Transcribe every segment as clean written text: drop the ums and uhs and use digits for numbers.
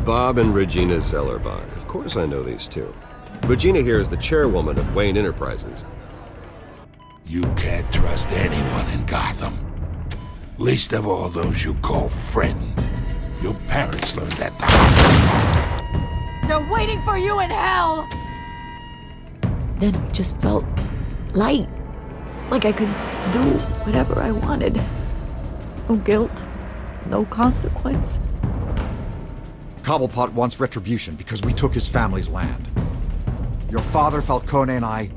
Bob and Regina Zellerbach. Of course I know these two. Regina here is the chairwoman of Wayne Enterprises. You can't trust anyone in Gotham. Least of all those you call friend. Your parents learned that the hard way. They're waiting for you in hell! Then it just felt light. Like I could do whatever I wanted. No guilt, no consequence. Cobblepot wants retribution because we took his family's land. Your father, Falcone, and I,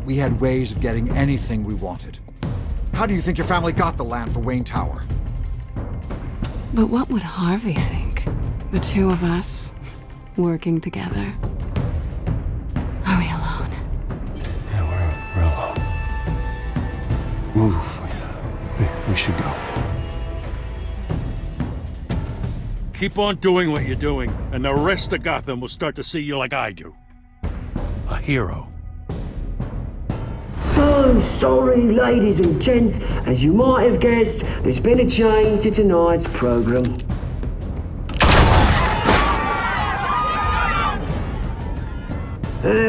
we had ways of getting anything we wanted. How do you think your family got the land for Wayne Tower? But what would Harvey think? The two of us, working together. Are we alone? Yeah, we're alone. Move. We should go. Keep on doing what you're doing, and the rest of Gotham will start to see you like I do. A hero. So sorry, ladies and gents. As you might have guessed, there's been a change to tonight's program.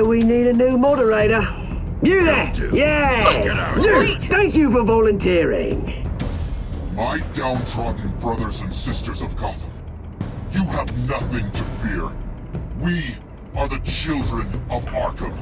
We need a new moderator. You there? Yes! Wait! Thank you for volunteering. My downtrodden brothers and sisters of Gotham, you have nothing to fear. We are the children of Arkham.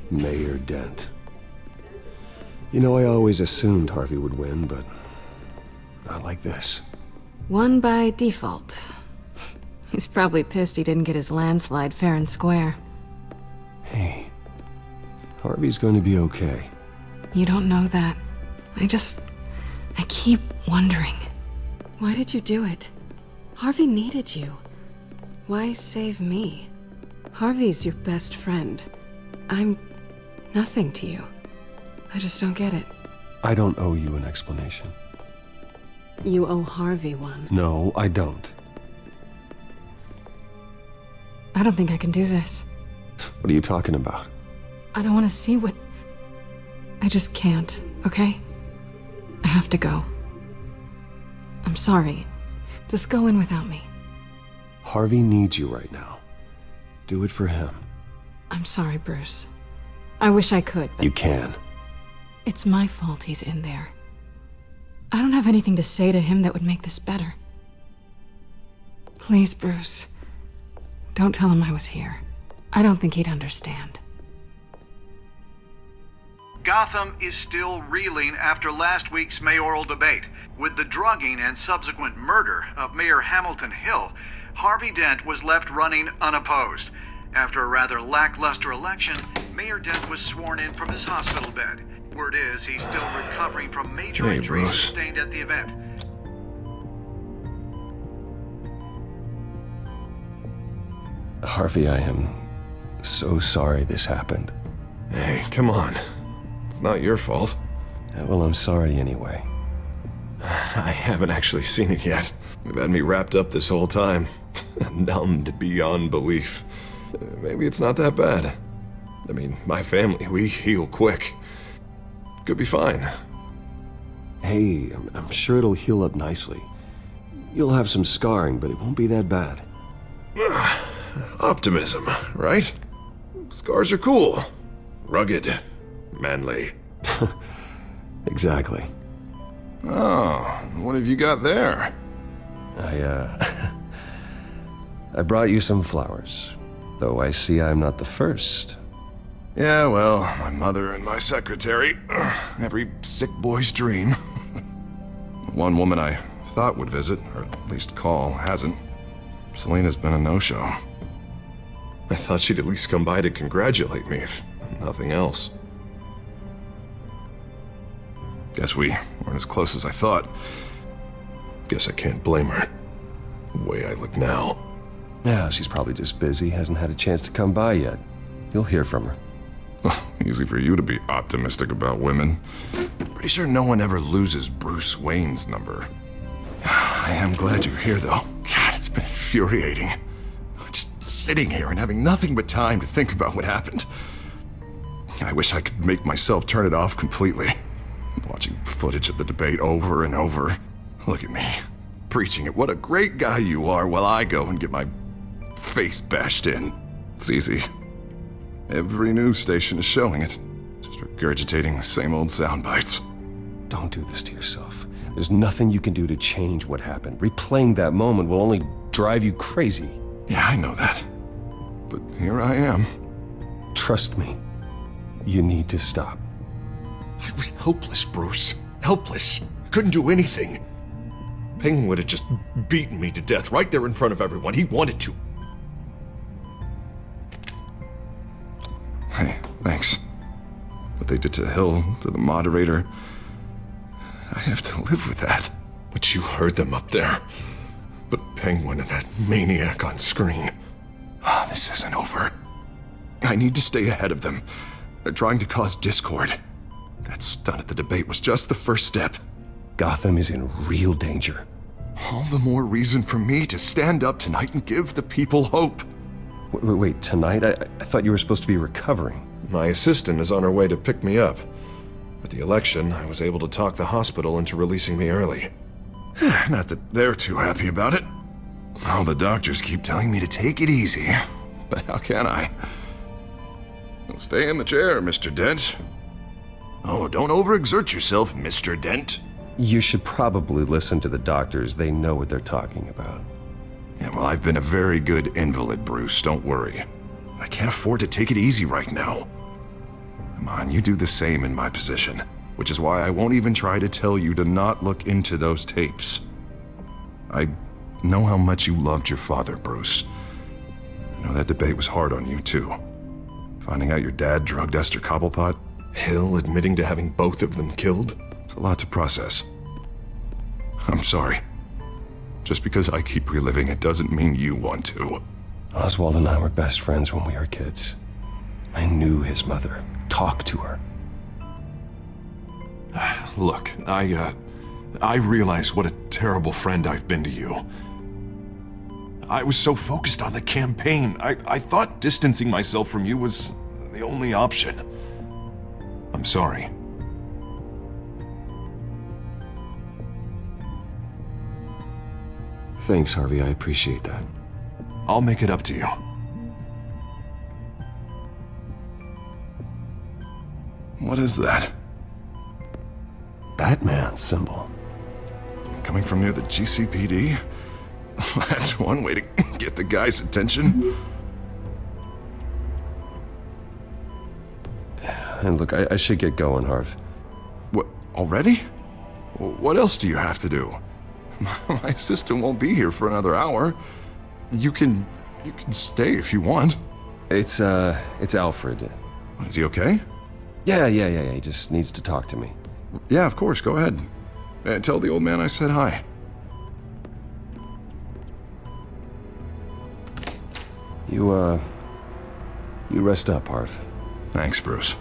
Mayor Dent. You know, I always assumed Harvey would win, but not like this. Won by default. He's probably pissed he didn't get his landslide fair and square. Hey, Harvey's going to be okay. You don't know that. I keep wondering. Why did you do it? Harvey needed you. Why save me? Harvey's your best friend. I'm nothing to you. I just don't get it. I don't owe you an explanation. You owe Harvey one. No, I don't. I don't think I can do this. What are you talking about? I don't want to see what... I just can't, okay? I have to go. I'm sorry. Just go in without me. Harvey needs you right now. Do it for him. I'm sorry, Bruce. I wish I could, but... You can. It's my fault he's in there. I don't have anything to say to him that would make this better. Please, Bruce. Don't tell him I was here. I don't think he'd understand. Gotham is still reeling after last week's mayoral debate. With the drugging and subsequent murder of Mayor Hamilton Hill, Harvey Dent was left running unopposed. After a rather lackluster election, Mayor Dent was sworn in from his hospital bed. Word is he's still recovering from major injuries sustained at the event. Harvey, I am so sorry this happened. Hey, come on. It's not your fault. Yeah, well, I'm sorry anyway. I haven't actually seen it yet. They've had me wrapped up this whole time. Numbed beyond belief. Maybe it's not that bad. I mean, my family, we heal quick. Could be fine. Hey, I'm sure it'll heal up nicely. You'll have some scarring, but it won't be that bad. Optimism, right? Scars are cool. Rugged. Manly. Exactly. Oh, what have you got there? I brought you some flowers. Though I see I'm not the first. Yeah, well, my mother and my secretary. Every sick boy's dream. One woman I thought would visit, or at least call, hasn't. Selena's been a no-show. I thought she'd at least come by to congratulate me, if nothing else. Guess we weren't as close as I thought. Guess I can't blame her. The way I look now. Yeah, she's probably just busy, hasn't had a chance to come by yet. You'll hear from her. Easy for you to be optimistic about women. Pretty sure no one ever loses Bruce Wayne's number. I am glad you're here, though. God, it's been infuriating. Just sitting here and having nothing but time to think about what happened. I wish I could make myself turn it off completely. Watching footage of the debate over and over. Look at me, preaching at what a great guy you are while I go and get my face bashed in. It's easy. Every news station is showing it. Just regurgitating the same old sound bites. Don't do this to yourself. There's nothing you can do to change what happened. Replaying that moment will only drive you crazy. Yeah, I know that. But here I am. Trust me. You need to stop. I was helpless, Bruce. Helpless. I couldn't do anything. Penguin would have just beaten me to death right there in front of everyone. He wanted to. Hey, thanks. What they did to Hill, to the moderator, I have to live with that. But you heard them up there. The Penguin and that maniac on screen. This isn't over. I need to stay ahead of them. They're trying to cause discord. That stunt at the debate was just the first step. Gotham is in real danger. All the more reason for me to stand up tonight and give the people hope. Wait, tonight? I thought you were supposed to be recovering. My assistant is on her way to pick me up. With the election, I was able to talk the hospital into releasing me early. Not that they're too happy about it. All the doctors keep telling me to take it easy. But how can I? Well, stay in the chair, Mr. Dent. Oh, don't overexert yourself, Mr. Dent. You should probably listen to the doctors. They know what they're talking about. Yeah, well, I've been a very good invalid, Bruce. Don't worry. I can't afford to take it easy right now. Come on, you do the same in my position. Which is why I won't even try to tell you to not look into those tapes. I know how much you loved your father, Bruce. I know that debate was hard on you, too. Finding out your dad drugged Esther Cobblepot, Hill admitting to having both of them killed. It's a lot to process. I'm sorry. Just because I keep reliving it doesn't mean you want to. Oswald and I were best friends when we were kids. I knew his mother. Talked to her. Look, I realize what a terrible friend I've been to you. I was so focused on the campaign, I thought distancing myself from you was the only option. I'm sorry. Thanks, Harvey. I appreciate that. I'll make it up to you. What is that? Batman symbol. Coming from near the GCPD? That's one way to get the guy's attention. And look, I should get going, Harv. What, already? What else do you have to do? My assistant won't be here for another hour. You can stay if you want. It's Alfred. Is he okay? Yeah. He just needs to talk to me. Yeah, of course. Go ahead. And tell the old man I said hi. You rest up, Harv. Thanks, Bruce.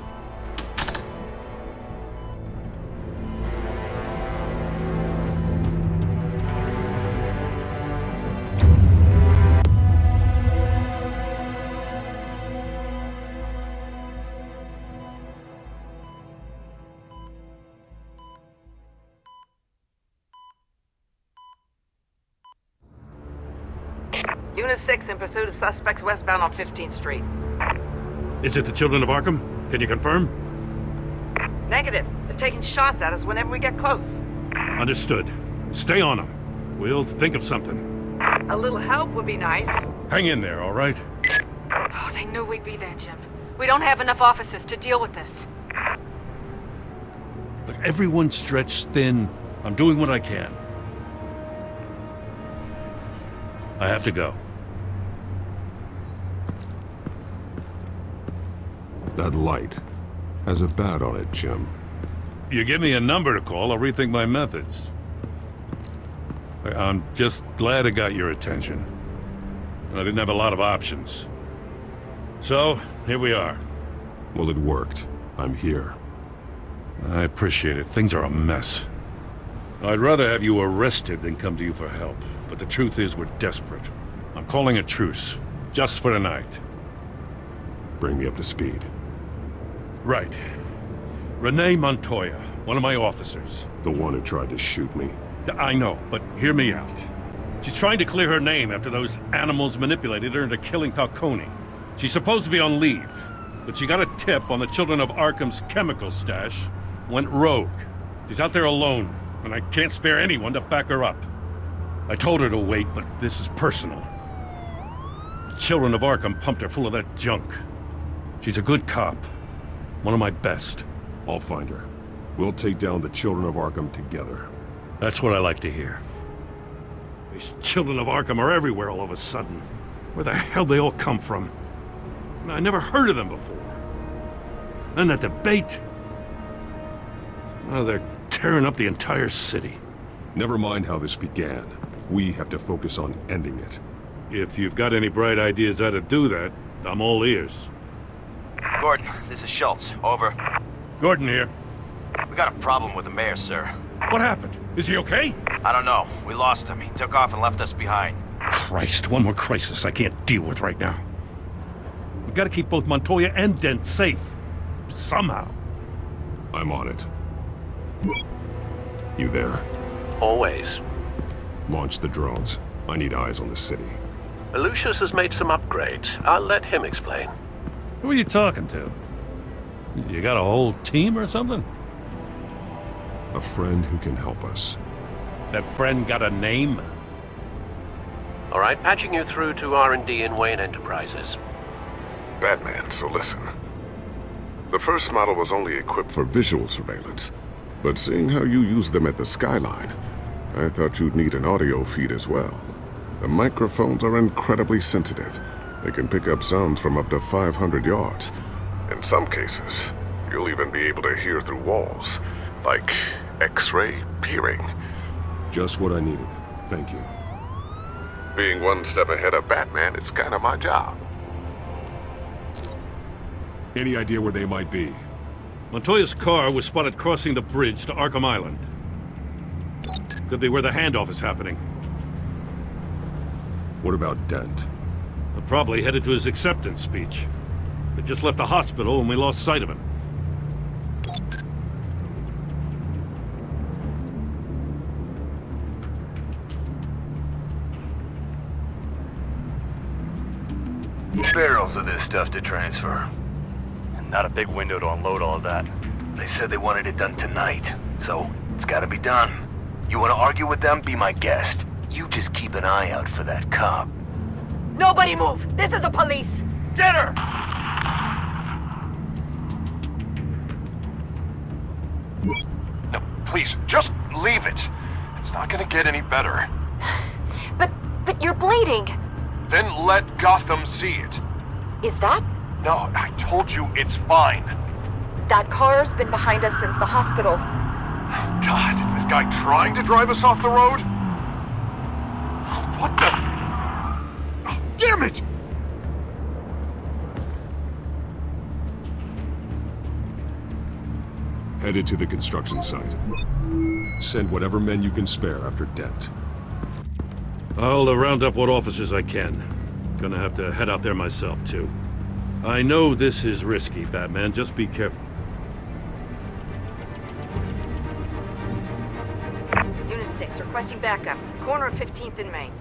Unit 6 in pursuit of suspects westbound on 15th Street. Is it the Children of Arkham? Can you confirm? Negative. They're taking shots at us whenever we get close. Understood. Stay on them. We'll think of something. A little help would be nice. Hang in there, all right? Oh, they knew we'd be there, Jim. We don't have enough officers to deal with this. Look, everyone's stretched thin. I'm doing what I can. I have to go. That light has a bat on it, Jim. You give me a number to call, I'll rethink my methods. I'm just glad it got your attention. I didn't have a lot of options. So, here we are. Well, it worked. I'm here. I appreciate it. Things are a mess. I'd rather have you arrested than come to you for help. But the truth is, we're desperate. I'm calling a truce. Just for tonight. Bring me up to speed. Right. Renee Montoya, one of my officers. The one who tried to shoot me. I know, but hear me out. She's trying to clear her name after those animals manipulated her into killing Falcone. She's supposed to be on leave, but she got a tip on the Children of Arkham's chemical stash, went rogue. She's out there alone, and I can't spare anyone to back her up. I told her to wait, but this is personal. The Children of Arkham pumped her full of that junk. She's a good cop. One of my best. I'll find her. We'll take down the Children of Arkham together. That's what I like to hear. These Children of Arkham are everywhere all of a sudden. Where the hell they all come from? I never heard of them before. And that debate. Oh, they're tearing up the entire city. Never mind how this began. We have to focus on ending it. If you've got any bright ideas how to do that, I'm all ears. Gordon, this is Schultz. Over. Gordon here. We got a problem with the mayor, sir. What happened? Is he okay? I don't know. We lost him. He took off and left us behind. Christ, one more crisis I can't deal with right now. We've got to keep both Montoya and Dent safe. Somehow. I'm on it. You there? Always. Launch the drones. I need eyes on the city. Lucius has made some upgrades. I'll let him explain. Who are you talking to? You got a whole team or something? A friend who can help us. That friend got a name? All right, patching you through to R&D in Wayne Enterprises. Batman, so listen. The first model was only equipped for visual surveillance, but seeing how you use them at the skyline, I thought you'd need an audio feed as well. The microphones are incredibly sensitive. They can pick up sounds from up to 500 yards. In some cases, you'll even be able to hear through walls, like X-ray peering. Just what I needed. Thank you. Being one step ahead of Batman is kind of my job. Any idea where they might be? Montoya's car was spotted crossing the bridge to Arkham Island. Could be where the handoff is happening. What about Dent? Probably headed to his acceptance speech. They just left the hospital and we lost sight of him. Barrels of this stuff to transfer. And not a big window to unload all of that. They said they wanted it done tonight, so it's gotta be done. You wanna argue with them? Be my guest. You just keep an eye out for that cop. Nobody move! This is the police! Get her! No, please, just leave it. It's not gonna get any better. But you're bleeding. Then let Gotham see it. Is that? No, I told you it's fine. That car's been behind us since the hospital. God, is this guy trying to drive us off the road? What the? Oh, damn it! Headed to the construction site. Send whatever men you can spare after Dent. I'll round up what officers I can. Gonna have to head out there myself, too. I know this is risky, Batman. Just be careful. Unit 6, requesting backup. Corner of 15th and Main.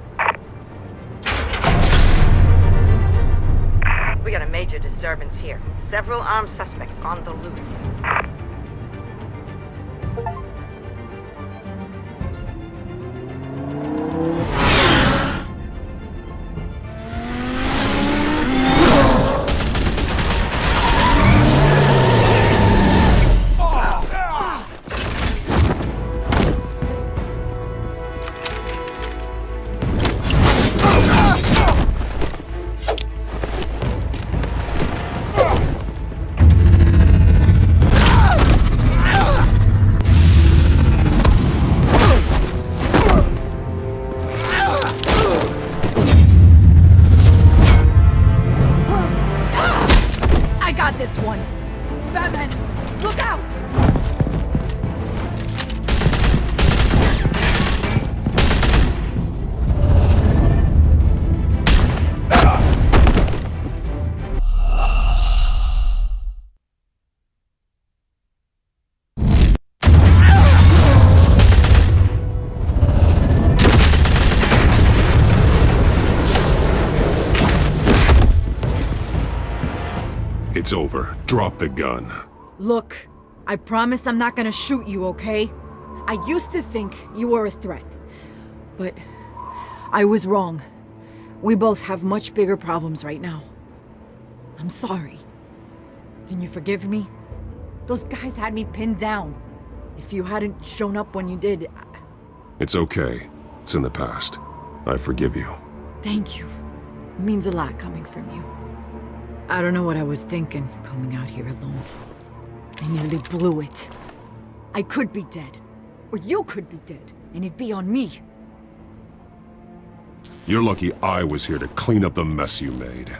We got a major disturbance here. Several armed suspects on the loose. got this one. Batman, look out! It's over. Drop the gun. Look, I promise I'm not gonna shoot you, okay? I used to think you were a threat, but I was wrong. We both have much bigger problems right now. I'm sorry. Can you forgive me? Those guys had me pinned down. If you hadn't shown up when you did, It's okay. It's in the past. I forgive you. Thank you. It means a lot coming from you. I don't know what I was thinking, coming out here alone. I nearly blew it. I could be dead. Or you could be dead, and it'd be on me. You're lucky I was here to clean up the mess you made.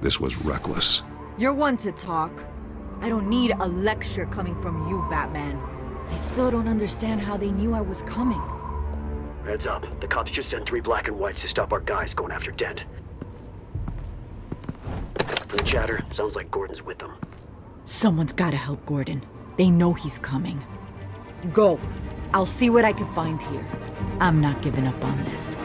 This was reckless. You're one to talk. I don't need a lecture coming from you, Batman. I still don't understand how they knew I was coming. Heads up. The cops just sent 3 black and whites to stop our guys going after Dent. From the chatter, sounds like Gordon's with them. Someone's gotta help Gordon. They know he's coming. Go. I'll see what I can find here. I'm not giving up on this.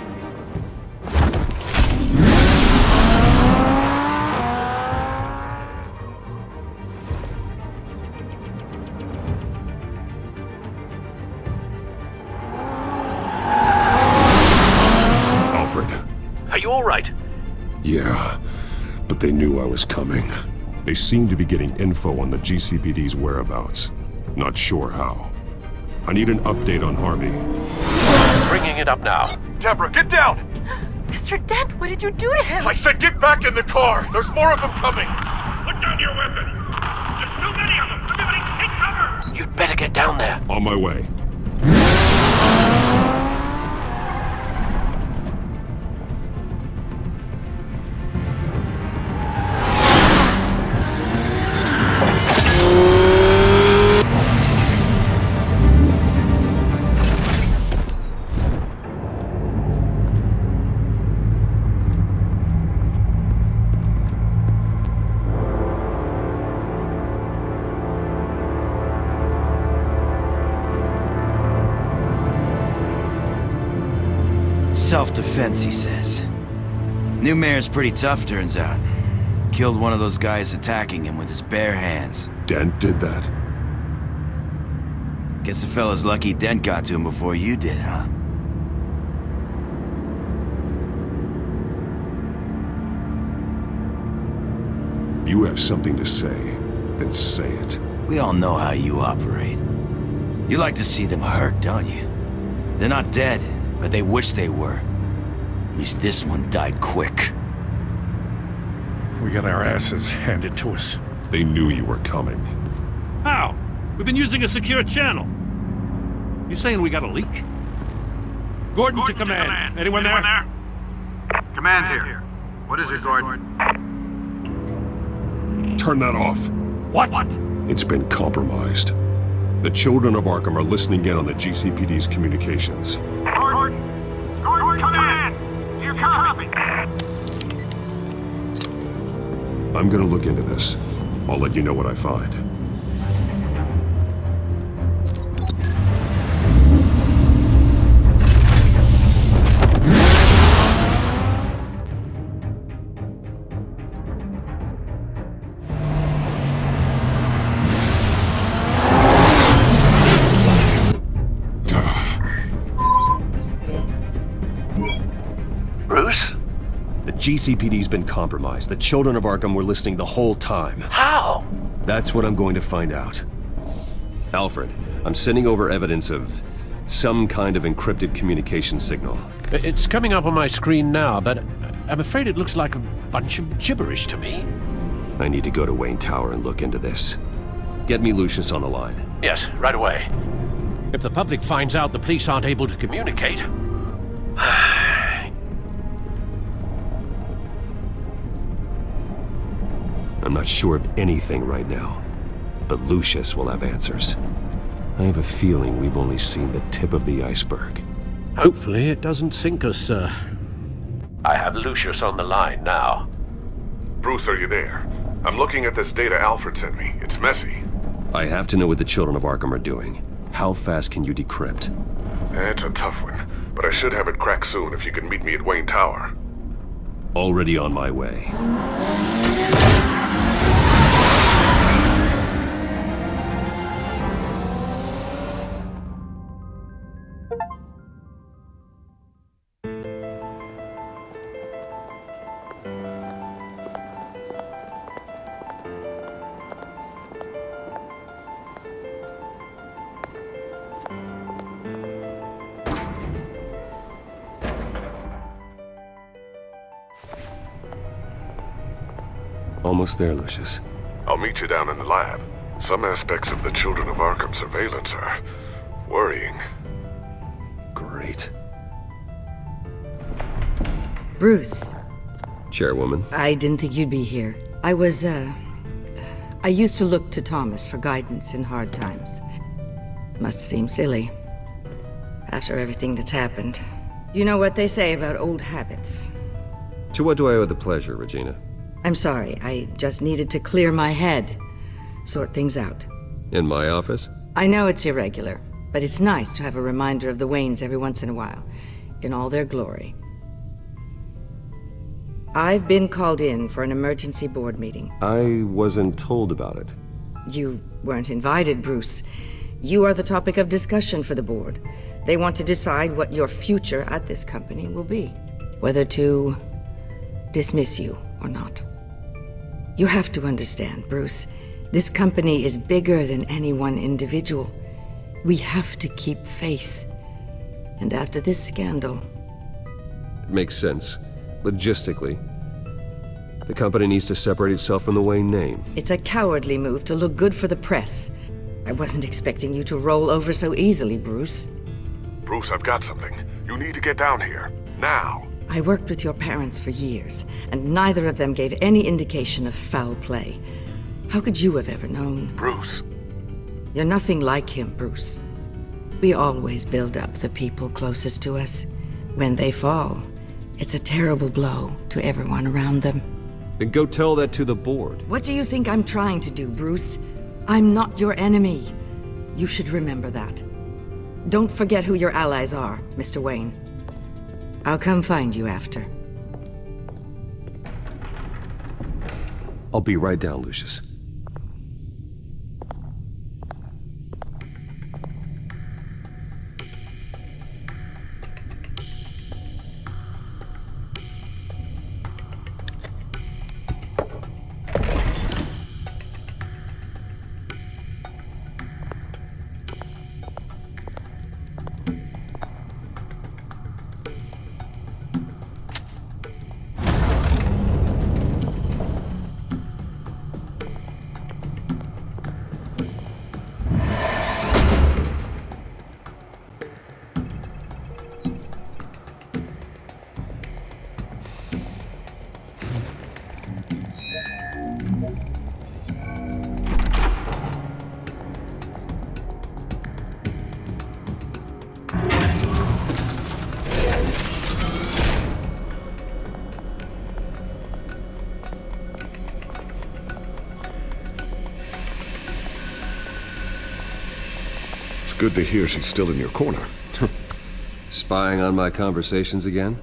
Alfred. Are you all right? Yeah, but they knew I was coming. They seemed to be getting info on the GCPD's whereabouts. Not sure how. I need an update on Harvey. Bringing it up now. Deborah, get down! Mr. Dent, what did you do to him? I said get back in the car! There's more of them coming! Put down your weapon! There's too many of them! Everybody take cover! You'd better get down there. On my way. Self-defense, he says. New mayor's pretty tough, turns out. Killed one of those guys attacking him with his bare hands. Dent did that? Guess the fella's lucky Dent got to him before you did, huh? You have something to say, then say it. We all know how you operate. You like to see them hurt, don't you? They're not dead, but they wish they were. At least this one died quick. We got our asses handed to us. They knew you were coming. How? We've been using a secure channel. You saying we got a leak? Gordon to command. Anyone there? Command here. What is it, Gordon? Turn that off. What? It's been compromised. The children of Arkham are listening in on the GCPD's communications. Gordon, command! You copy? I'm gonna look into this. I'll let you know what I find. Bruce? The GCPD's been compromised. The children of Arkham were listening the whole time. How? That's what I'm going to find out. Alfred, I'm sending over evidence of some kind of encrypted communication signal. It's coming up on my screen now, but I'm afraid it looks like a bunch of gibberish to me. I need to go to Wayne Tower and look into this. Get me Lucius on the line. Yes, right away. If the public finds out the police aren't able to communicate... I'm not sure of anything right now, but Lucius will have answers. I have a feeling we've only seen the tip of the iceberg. Hopefully it doesn't sink us, sir. I have Lucius on the line now. Bruce, are you there? I'm looking at this data Alfred sent me. It's messy. I have to know what the children of Arkham are doing. How fast can you decrypt? It's a tough one, but I should have it cracked soon if you can meet me at Wayne Tower. Already on my way. Almost there, Lucius. I'll meet you down in the lab. Some aspects of the Children of Arkham surveillance are worrying. Great. Bruce. Chairwoman. I didn't think you'd be here. I used to look to Thomas for guidance in hard times. Must seem silly. After everything that's happened. You know what they say about old habits. To what do I owe the pleasure, Regina? I'm sorry, I just needed to clear my head. Sort things out. In my office? I know it's irregular, but it's nice to have a reminder of the Waynes every once in a while, in all their glory. I've been called in for an emergency board meeting. I wasn't told about it. You weren't invited, Bruce. You are the topic of discussion for the board. They want to decide what your future at this company will be. Whether to dismiss you or not. You have to understand, Bruce. This company is bigger than any one individual. We have to keep face. And after this scandal... It makes sense. Logistically. The company needs to separate itself from the Wayne name. It's a cowardly move to look good for the press. I wasn't expecting you to roll over so easily, Bruce. Bruce, I've got something. You need to get down here. Now. I worked with your parents for years, and neither of them gave any indication of foul play. How could you have ever known? Bruce. You're nothing like him, Bruce. We always build up the people closest to us. When they fall, it's a terrible blow to everyone around them. Then go tell that to the board. What do you think I'm trying to do, Bruce? I'm not your enemy. You should remember that. Don't forget who your allies are, Mr. Wayne. I'll come find you after. I'll be right down, Lucius. Good to hear she's still in your corner. Spying on my conversations again?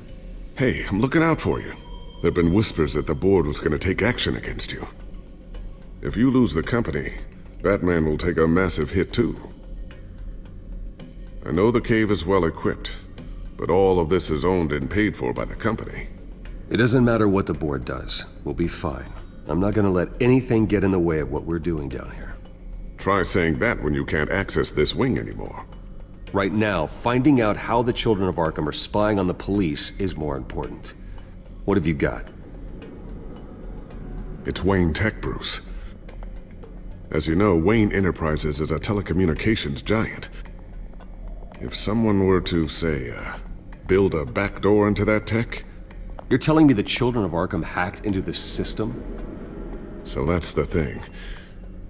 Hey, I'm looking out for you. There've been whispers that the board was going to take action against you. If you lose the company, Batman will take a massive hit too. I know the cave is well equipped, but all of this is owned and paid for by the company. It doesn't matter what the board does. We'll be fine. I'm not gonna let anything get in the way of what we're doing down here. Try saying that when you can't access this wing anymore. Right now, finding out how the Children of Arkham are spying on the police is more important. What have you got? It's Wayne Tech, Bruce. As you know, Wayne Enterprises is a telecommunications giant. If someone were to, say, build a backdoor into that tech... You're telling me the Children of Arkham hacked into this system? So that's the thing.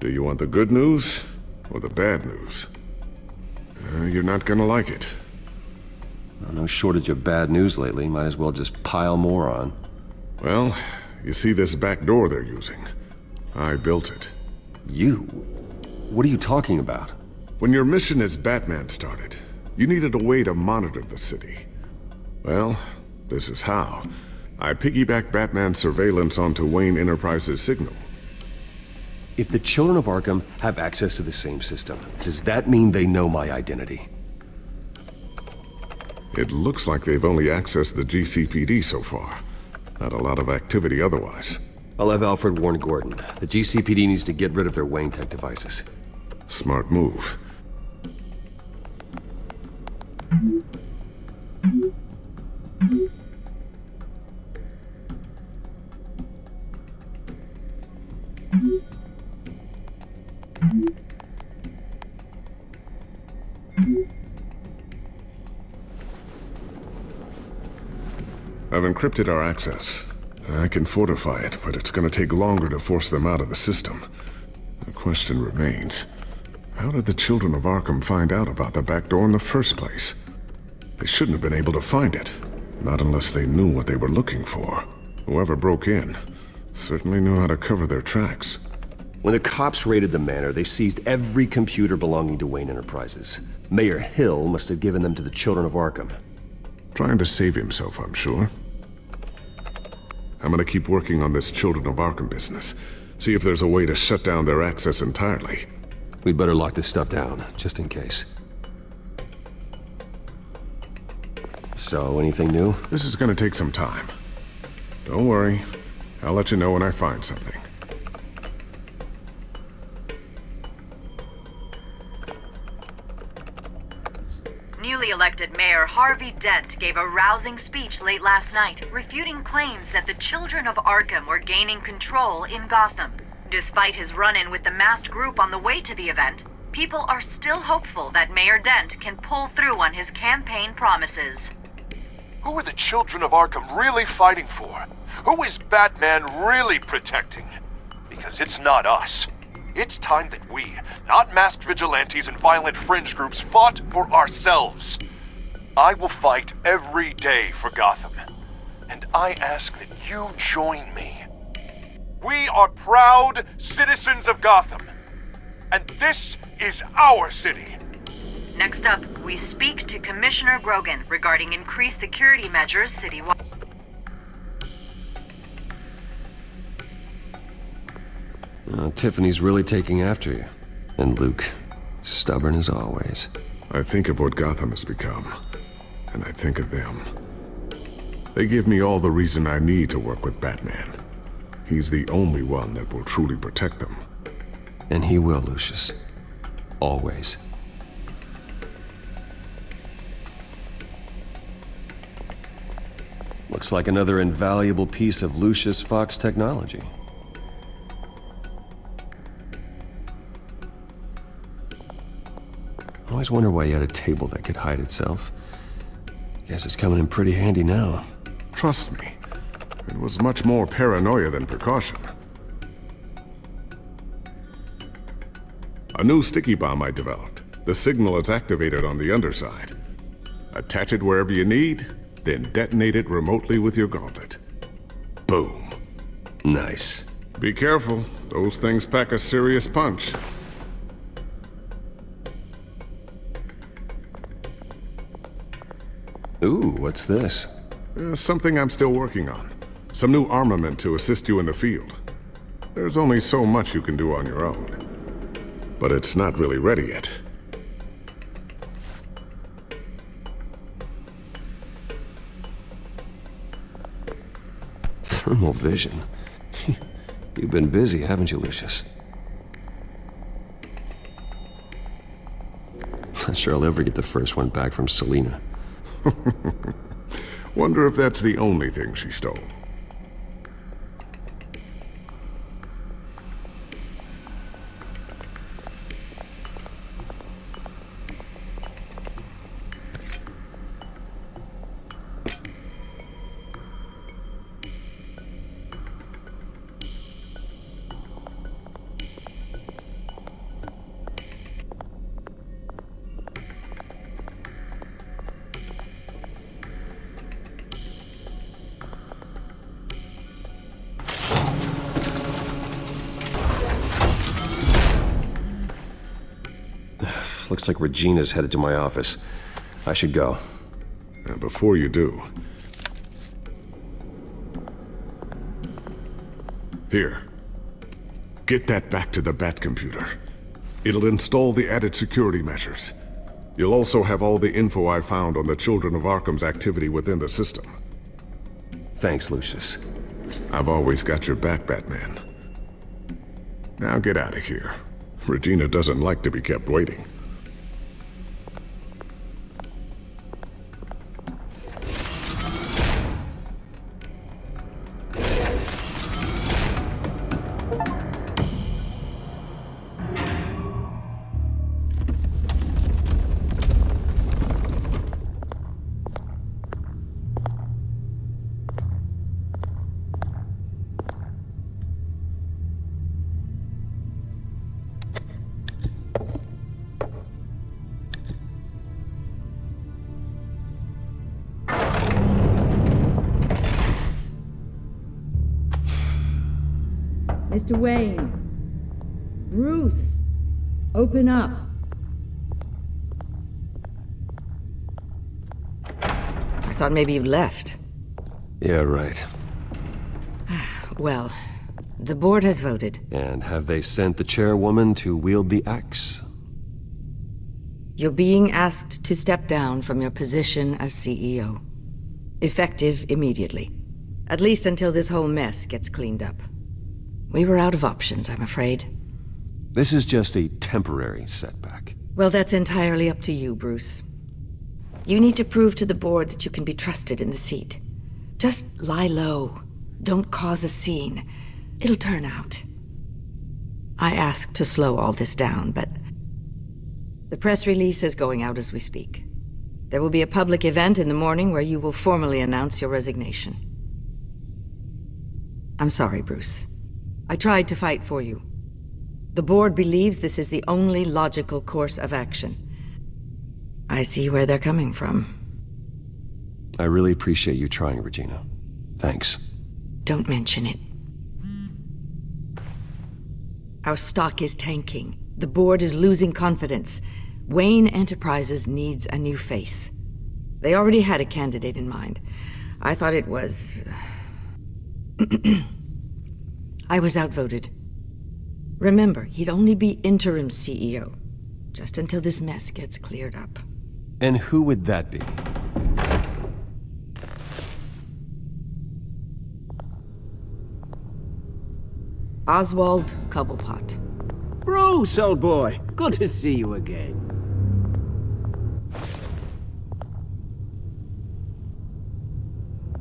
Do you want the good news or the bad news? You're not gonna like it. Well, no shortage of bad news lately. Might as well just pile more on. Well, you see this back door they're using? I built it. You? What are you talking about? When your mission as Batman started, you needed a way to monitor the city. Well, this is how. I piggybacked Batman's surveillance onto Wayne Enterprises' signal. If the children of Arkham have access to the same system, does that mean they know my identity? It looks like they've only accessed the GCPD so far. Not a lot of activity otherwise. I'll have Alfred warn Gordon. The GCPD needs to get rid of their Wayne Tech devices. Smart move. I've encrypted our access. I can fortify it, but it's gonna take longer to force them out of the system. The question remains, how did the children of Arkham find out about the back door in the first place? They shouldn't have been able to find it. Not unless they knew what they were looking for. Whoever broke in certainly knew how to cover their tracks. When the cops raided the manor, they seized every computer belonging to Wayne Enterprises. Mayor Hill must have given them to the children of Arkham. Trying to save himself, I'm sure. I'm gonna keep working on this Children of Arkham business. See if there's a way to shut down their access entirely. We'd better lock this stuff down, just in case. So, anything new? This is gonna take some time. Don't worry. I'll let you know when I find something. Newly elected Mayor Harvey Dent gave a rousing speech late last night, refuting claims that the children of Arkham were gaining control in Gotham. Despite his run-in with the masked group on the way to the event, people are still hopeful that Mayor Dent can pull through on his campaign promises. Who are the children of Arkham really fighting for? Who is Batman really protecting? Because it's not us. It's time that we, not masked vigilantes and violent fringe groups, fought for ourselves. I will fight every day for Gotham. And I ask that you join me. We are proud citizens of Gotham. And this is our city. Next up, we speak to Commissioner Grogan regarding increased security measures citywide. Tiffany's really taking after you. And Luke, stubborn as always. I think of what Gotham has become, and I think of them. They give me all the reason I need to work with Batman. He's the only one that will truly protect them. And he will, Lucius. Always. Looks like another invaluable piece of Lucius Fox technology. I always wonder why you had a table that could hide itself. Guess it's coming in pretty handy now. Trust me, it was much more paranoia than precaution. A new sticky bomb I developed. The signal is activated on the underside. Attach it wherever you need, then detonate it remotely with your gauntlet. Boom. Nice. Be careful, those things pack a serious punch. Ooh, what's this? Something I'm still working on. Some new armament to assist you in the field. There's only so much you can do on your own. But it's not really ready yet. Thermal vision. You've been busy, haven't you, Lucius? Not sure I'll ever get the first one back from Selina. Wonder if that's the only thing she stole. Looks like Regina's headed to my office. I should go. And before you do... Here. Get that back to the Bat computer. It'll install the added security measures. You'll also have all the info I found on the Children of Arkham's activity within the system. Thanks, Lucius. I've always got your back, Batman. Now get out of here. Regina doesn't like to be kept waiting. Mr. Wayne. Bruce. Open up. I thought maybe you left. Yeah, right. Well, the board has voted. And have they sent the chairwoman to wield the axe? You're being asked to step down from your position as CEO. Effective immediately. At least until this whole mess gets cleaned up. We were out of options, I'm afraid. This is just a temporary setback. Well, that's entirely up to you, Bruce. You need to prove to the board that you can be trusted in the seat. Just lie low. Don't cause a scene. It'll turn out. I asked to slow all this down, but the press release is going out as we speak. There will be a public event in the morning where you will formally announce your resignation. I'm sorry, Bruce. I tried to fight for you. The board believes this is the only logical course of action. I see where they're coming from. I really appreciate you trying, Regina. Thanks. Don't mention it. Our stock is tanking. The board is losing confidence. Wayne Enterprises needs a new face. They already had a candidate in mind. I thought it was... I was outvoted. Remember, he'd only be interim CEO, just until this mess gets cleared up. And who would that be? Oswald Cobblepot. Bruce, old boy. Good to see you again.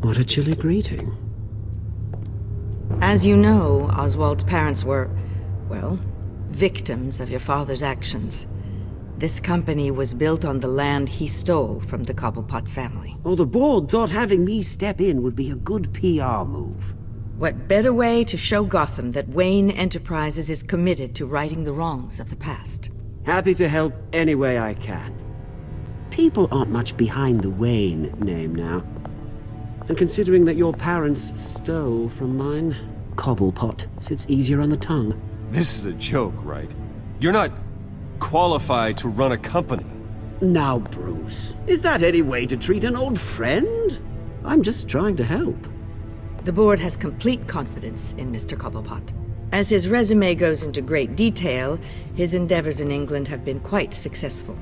What a chilly greeting. As you know, Oswald's parents were, well, victims of your father's actions. This company was built on the land he stole from the Cobblepot family. Oh, the board thought having me step in would be a good PR move. What better way to show Gotham that Wayne Enterprises is committed to righting the wrongs of the past? Happy to help any way I can. People aren't much behind the Wayne name now. And considering that your parents stole from mine, Cobblepot sits easier on the tongue. This is a joke, right? You're not qualified to run a company. Now, Bruce, is that any way to treat an old friend? I'm just trying to help. The board has complete confidence in Mr. Cobblepot. As his resume goes into great detail, his endeavors in England have been quite successful.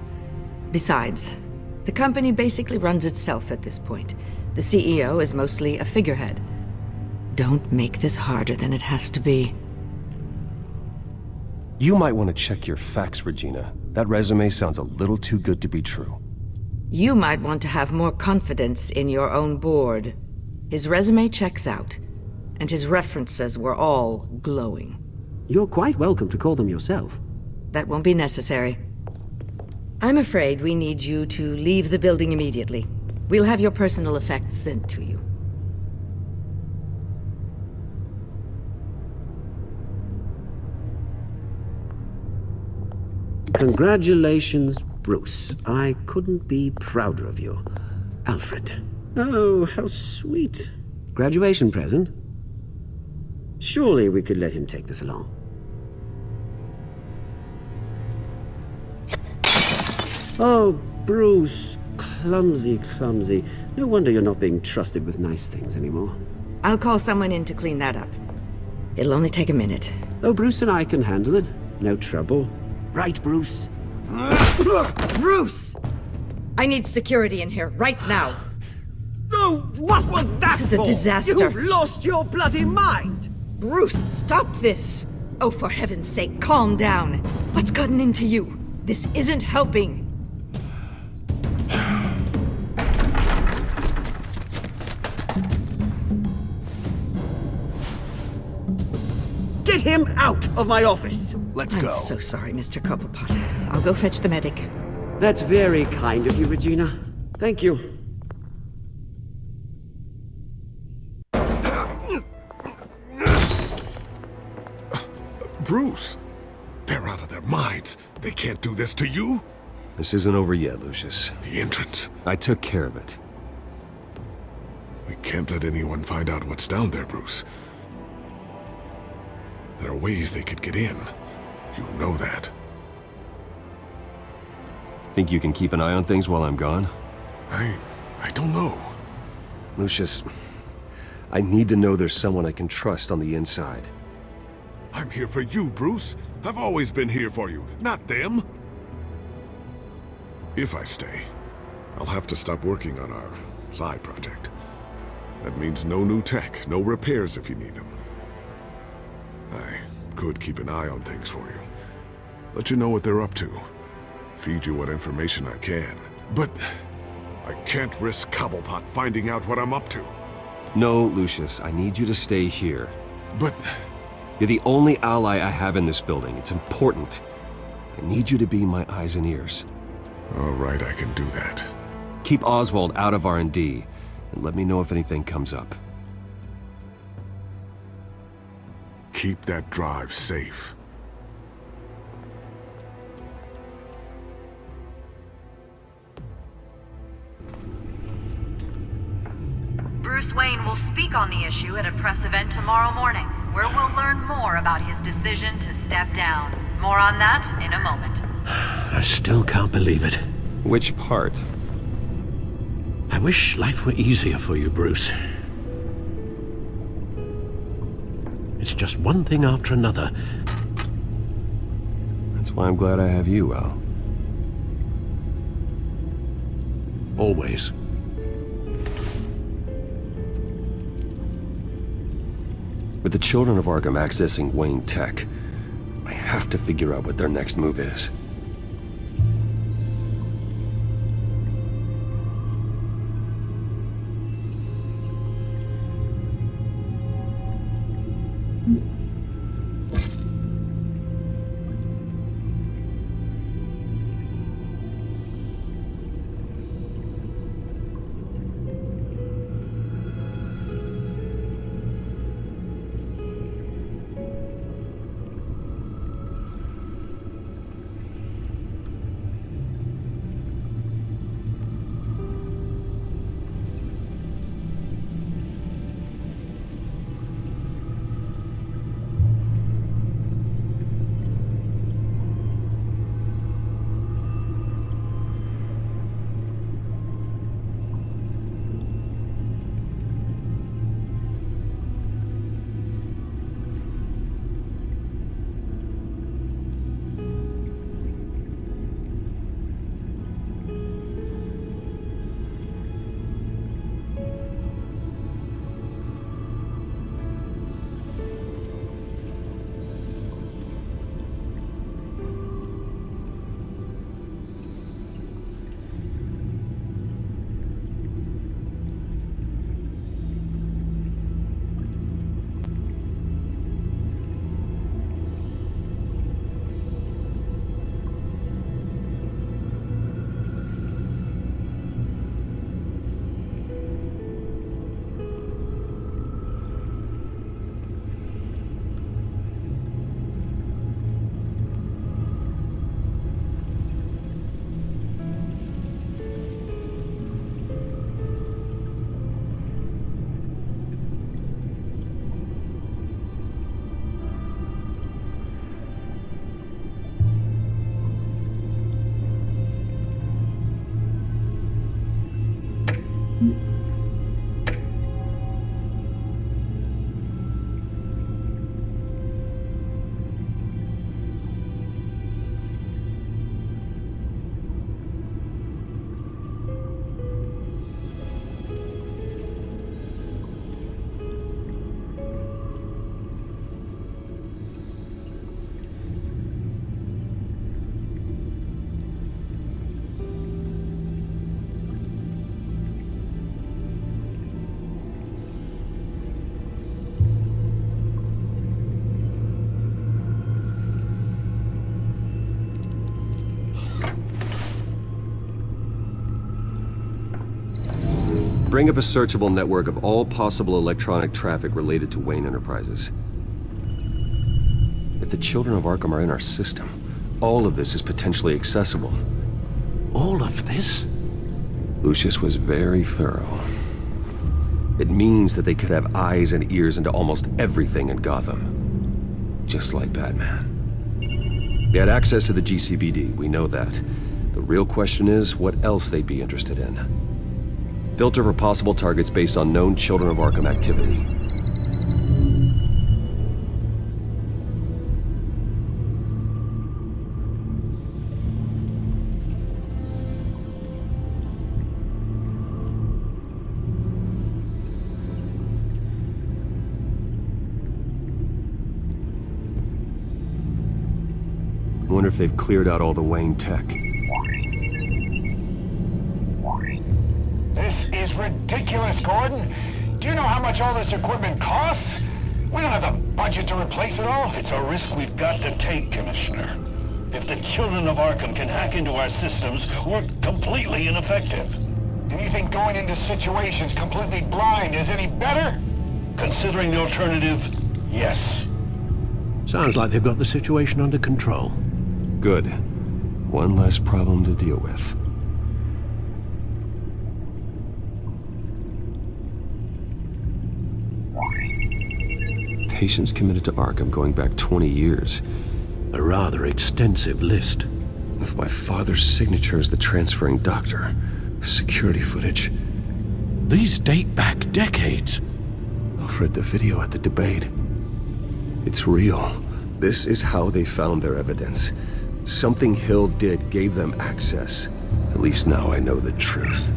Besides, the company basically runs itself at this point. The CEO is mostly a figurehead. Don't make this harder than it has to be. You might want to check your facts, Regina. That resume sounds a little too good to be true. You might want to have more confidence in your own board. His resume checks out, and his references were all glowing. You're quite welcome to call them yourself. That won't be necessary. I'm afraid we need you to leave the building immediately. We'll have your personal effects sent to you. Congratulations, Bruce. I couldn't be prouder of you. Alfred. Oh, how sweet. Graduation present? Surely we could let him take this along. Oh, Bruce. Clumsy, clumsy. No wonder you're not being trusted with nice things anymore. I'll call someone in to clean that up. It'll only take a minute. Oh, Bruce and I can handle it. No trouble. Right, Bruce? Bruce! I need security in here, right now. Oh, what was that This is a disaster. You've lost your bloody mind! Bruce, stop this! Oh, for heaven's sake, calm down. What's gotten into you? This isn't helping. Get him out of my office! I'm so sorry, Mr. Cobblepot. I'll go fetch the medic. That's very kind of you, Regina. Thank you. Bruce! They're out of their minds. They can't do this to you. This isn't over yet, Lucius. The entrance. I took care of it. We can't let anyone find out what's down there, Bruce. There are ways they could get in. You know that. Think you can keep an eye on things while I'm gone? I don't know. Lucius, I need to know there's someone I can trust on the inside. I'm here for you, Bruce. I've always been here for you, not them. If I stay, I'll have to stop working on our side project. That means no new tech, no repairs if you need them. I could keep an eye on things for you. Let you know what they're up to. Feed you what information I can. But I can't risk Cobblepot finding out what I'm up to. No, Lucius, I need you to stay here. But... You're the only ally I have in this building. It's important. I need you to be my eyes and ears. All right, I can do that. Keep Oswald out of R&D, and let me know if anything comes up. Keep that drive safe. Bruce Wayne will speak on the issue at a press event tomorrow morning, where we'll learn more about his decision to step down. More on that in a moment. I still can't believe it. Which part? I wish life were easier for you, Bruce. It's just one thing after another. That's why I'm glad I have you, Al. Always. With the children of Arkham accessing Wayne tech, I have to figure out what their next move is. Bring up a searchable network of all possible electronic traffic related to Wayne Enterprises. If the children of Arkham are in our system, all of this is potentially accessible. All of this? Lucius was very thorough. It means that they could have eyes and ears into almost everything in Gotham. Just like Batman. They had access to the GCPD, we know that. The real question is, what else they'd be interested in. Filter for possible targets based on known Children of Arkham activity. I wonder if they've cleared out all the Wayne tech. This is ridiculous, Gordon. Do you know how much all this equipment costs? We don't have the budget to replace it all. It's a risk we've got to take, Commissioner. If the Children of Arkham can hack into our systems, we're completely ineffective. And you think going into situations completely blind is any better? Considering the alternative, yes. Sounds like they've got the situation under control. Good. One less problem to deal with. Patients committed to Arkham going back 20 years. A rather extensive list. With my father's signature as the transferring doctor. Security footage. These date back decades. I've read the video at the debate. It's real. This is how they found their evidence. Something Hill did gave them access. At least now I know the truth.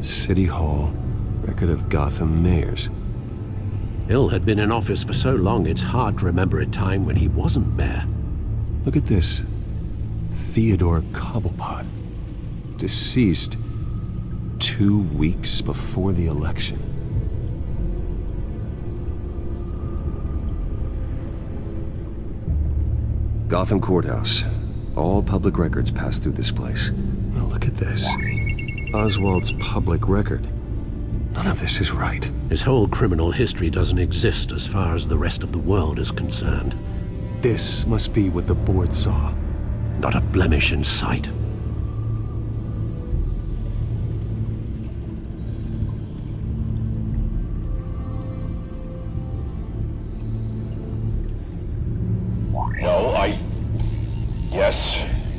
City Hall, record of Gotham mayors. Hill had been in office for so long it's hard to remember a time when he wasn't mayor. Look at this. Theodore Cobblepot. Deceased 2 weeks before the election. Gotham Courthouse. All public records pass through this place. Now look at this. Oswald's public record. None of this is right. His whole criminal history doesn't exist as far as the rest of the world is concerned. This must be what the board saw. Not a blemish in sight.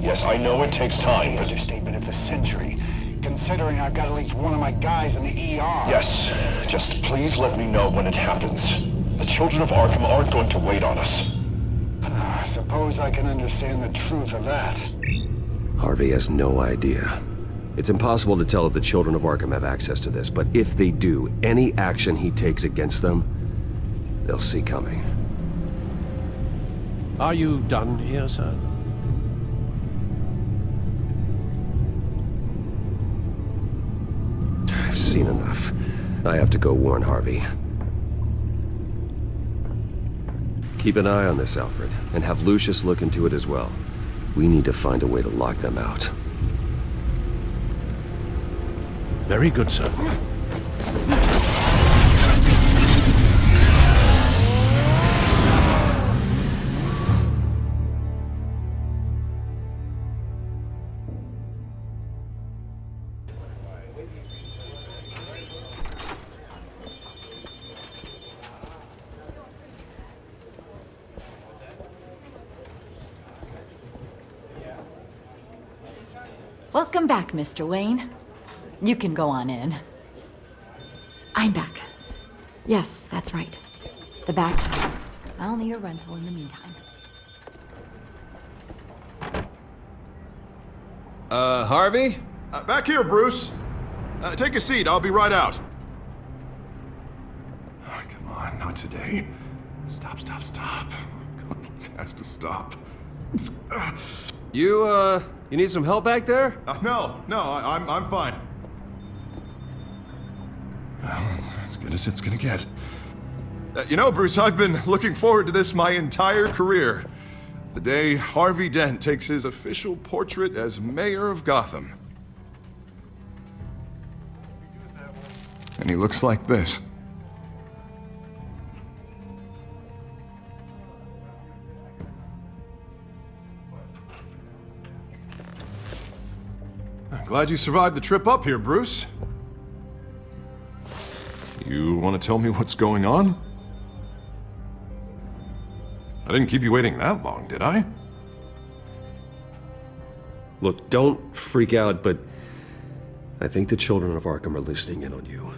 Yes, I know it takes time. The understatement of the century, considering I've got at least one of my guys in the ER. Yes, just please let me know when it happens. The Children of Arkham aren't going to wait on us. Suppose I can understand the truth of that. Harvey has no idea. It's impossible to tell if the Children of Arkham have access to this, but if they do, any action he takes against them, they'll see coming. Are you done here, sir? I've seen enough. I have to go warn Harvey. Keep an eye on this, Alfred, and have Lucius look into it as well. We need to find a way to lock them out. Very good, sir. Welcome back, Mr. Wayne. You can go on in. I'm back. Yes, that's right. The back. I'll need a rental in the meantime. Harvey? Back here, Bruce. Take a seat, I'll be right out. Oh, come on, not today. Stop. God, it has to stop. You need some help back there? No, I'm fine. Well, as good as it's gonna get. You know, Bruce, I've been looking forward to this my entire career. The day Harvey Dent takes his official portrait as mayor of Gotham. And he looks like this. I'm glad you survived the trip up here, Bruce. You want to tell me what's going on? I didn't keep you waiting that long, did I? Look, don't freak out, but I think the children of Arkham are listening in on you.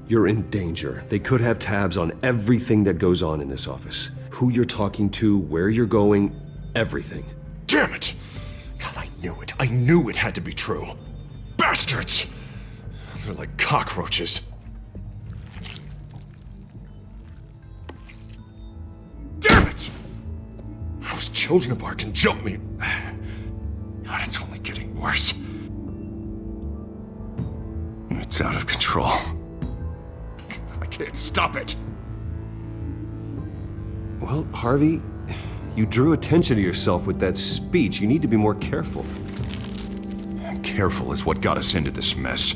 You're in danger. They could have tabs on everything that goes on in this office. Who you're talking to, where you're going, everything. Damn it! God, I knew it. I knew it had to be true. Bastards! They're like cockroaches. Damn it! Those children of Arkham jumped me. God, it's only getting worse. It's out of control. I can't stop it. Well, Harvey, you drew attention to yourself with that speech. You need to be more careful. Careful is what got us into this mess.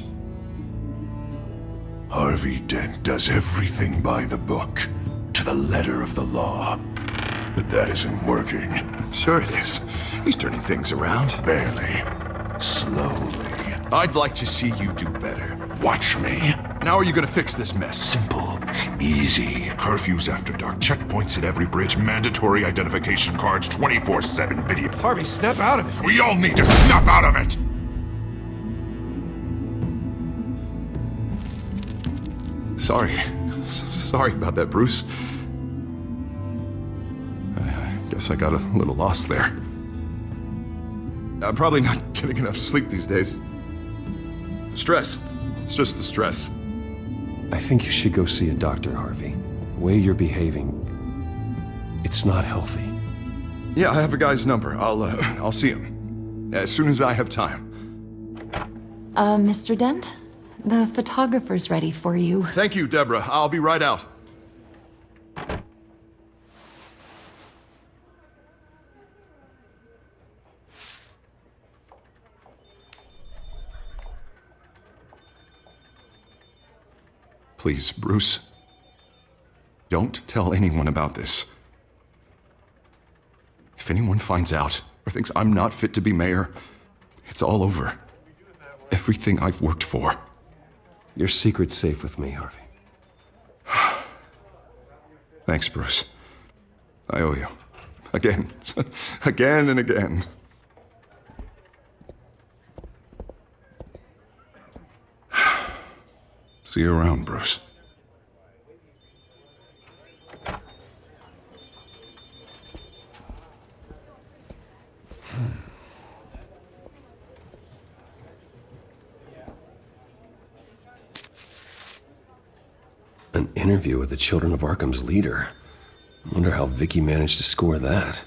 Harvey Dent does everything by the book, to the letter of the law. But that isn't working. Sure it is. He's turning things around. Barely. Slowly. I'd like to see you do better. Watch me. Now are you gonna fix this mess? Simple. Easy. Curfews after dark. Checkpoints at every bridge. Mandatory identification cards. 24/7 video. Harvey, snap out of it. We all need to snap out of it! Sorry about that, Bruce. I guess I got a little lost there. I'm probably not getting enough sleep these days. Stress. It's just the stress. I think you should go see a doctor, Harvey. The way you're behaving, it's not healthy. Yeah, I have a guy's number. I'll see him as soon as I have time. Mr. Dent? The photographer's ready for you. Thank you, Deborah. I'll be right out. Please, Bruce. Don't tell anyone about this. If anyone finds out or thinks I'm not fit to be mayor, it's all over. Everything I've worked for. Your secret's safe with me, Harvey. Thanks, Bruce. I owe you. Again. Again and again. See you around, Bruce. An interview with the Children of Arkham's leader. I wonder how Vicky managed to score that.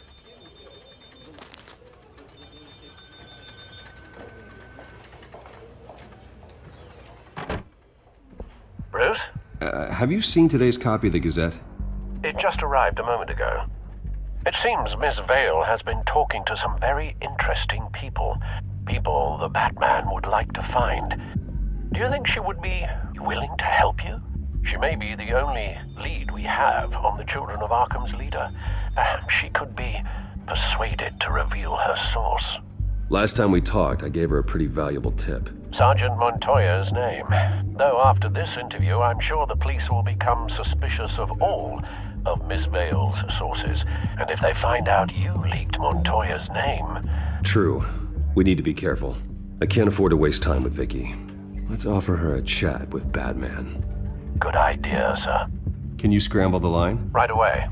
Bruce? Have you seen today's copy of the Gazette? It just arrived a moment ago. It seems Miss Vale has been talking to some very interesting people. People the Batman would like to find. Do you think she would be willing to help you? She may be the only lead we have on the Children of Arkham's leader. Perhaps she could be persuaded to reveal her source. Last time we talked, I gave her a pretty valuable tip. Sergeant Montoya's name. Though after this interview, I'm sure the police will become suspicious of all of Miss Vale's sources. And if they find out you leaked Montoya's name... True. We need to be careful. I can't afford to waste time with Vicky. Let's offer her a chat with Batman. Good idea, sir. Can you scramble the line? Right away.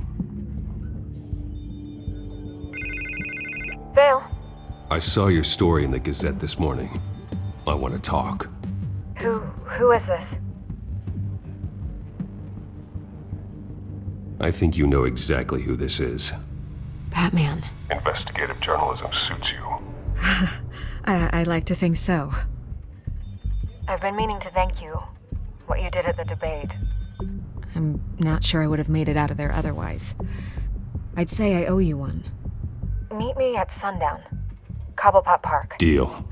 Vale. I saw your story in the Gazette this morning. I want to talk. Who is this? I think you know exactly who this is. Batman. Investigative journalism suits you. I like to think so. I've been meaning to thank you. What you did at the debate. I'm not sure I would have made it out of there otherwise. I'd say I owe you one. Meet me at sundown. Cobblepot Park. Deal.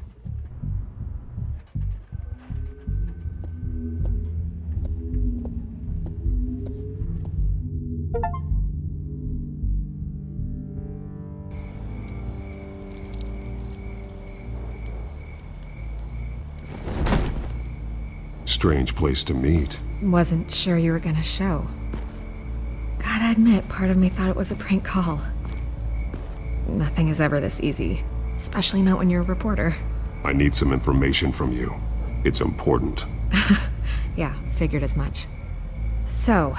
Strange place to meet. Wasn't sure you were gonna show. Gotta admit, part of me thought it was a prank call. Nothing is ever this easy, especially not when you're a reporter. I need some information from you. It's important. Yeah, figured as much. So,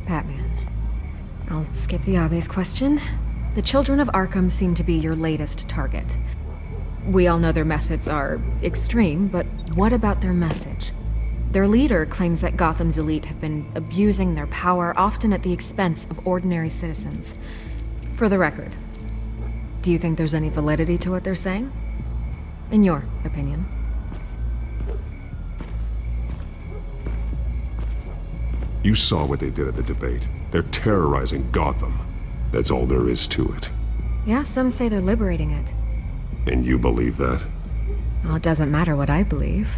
Batman. I'll skip the obvious question. The children of Arkham seem to be your latest target. We all know their methods are extreme, but what about their message? Their leader claims that Gotham's elite have been abusing their power, often at the expense of ordinary citizens. For the record, do you think there's any validity to what they're saying? In your opinion? You saw what they did at the debate. They're terrorizing Gotham. That's all there is to it. Yeah, some say they're liberating it. And you believe that? Well, it doesn't matter what I believe.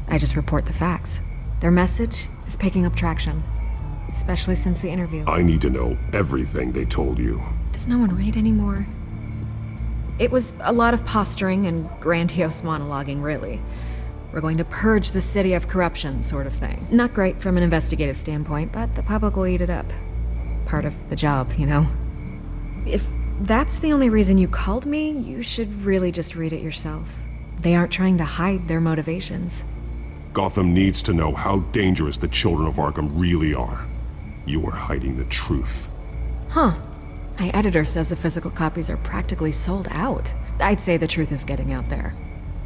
I just report the facts. Their message is picking up traction, especially since the interview. I need to know everything they told you. Does no one read anymore? It was a lot of posturing and grandiose monologuing, really. We're going to purge the city of corruption, sort of thing. Not great from an investigative standpoint, but the public will eat it up. Part of the job, you know? If that's the only reason you called me, you should really just read it yourself. They aren't trying to hide their motivations. Gotham needs to know how dangerous the children of Arkham really are. You are hiding the truth. Huh. My editor says the physical copies are practically sold out. I'd say the truth is getting out there.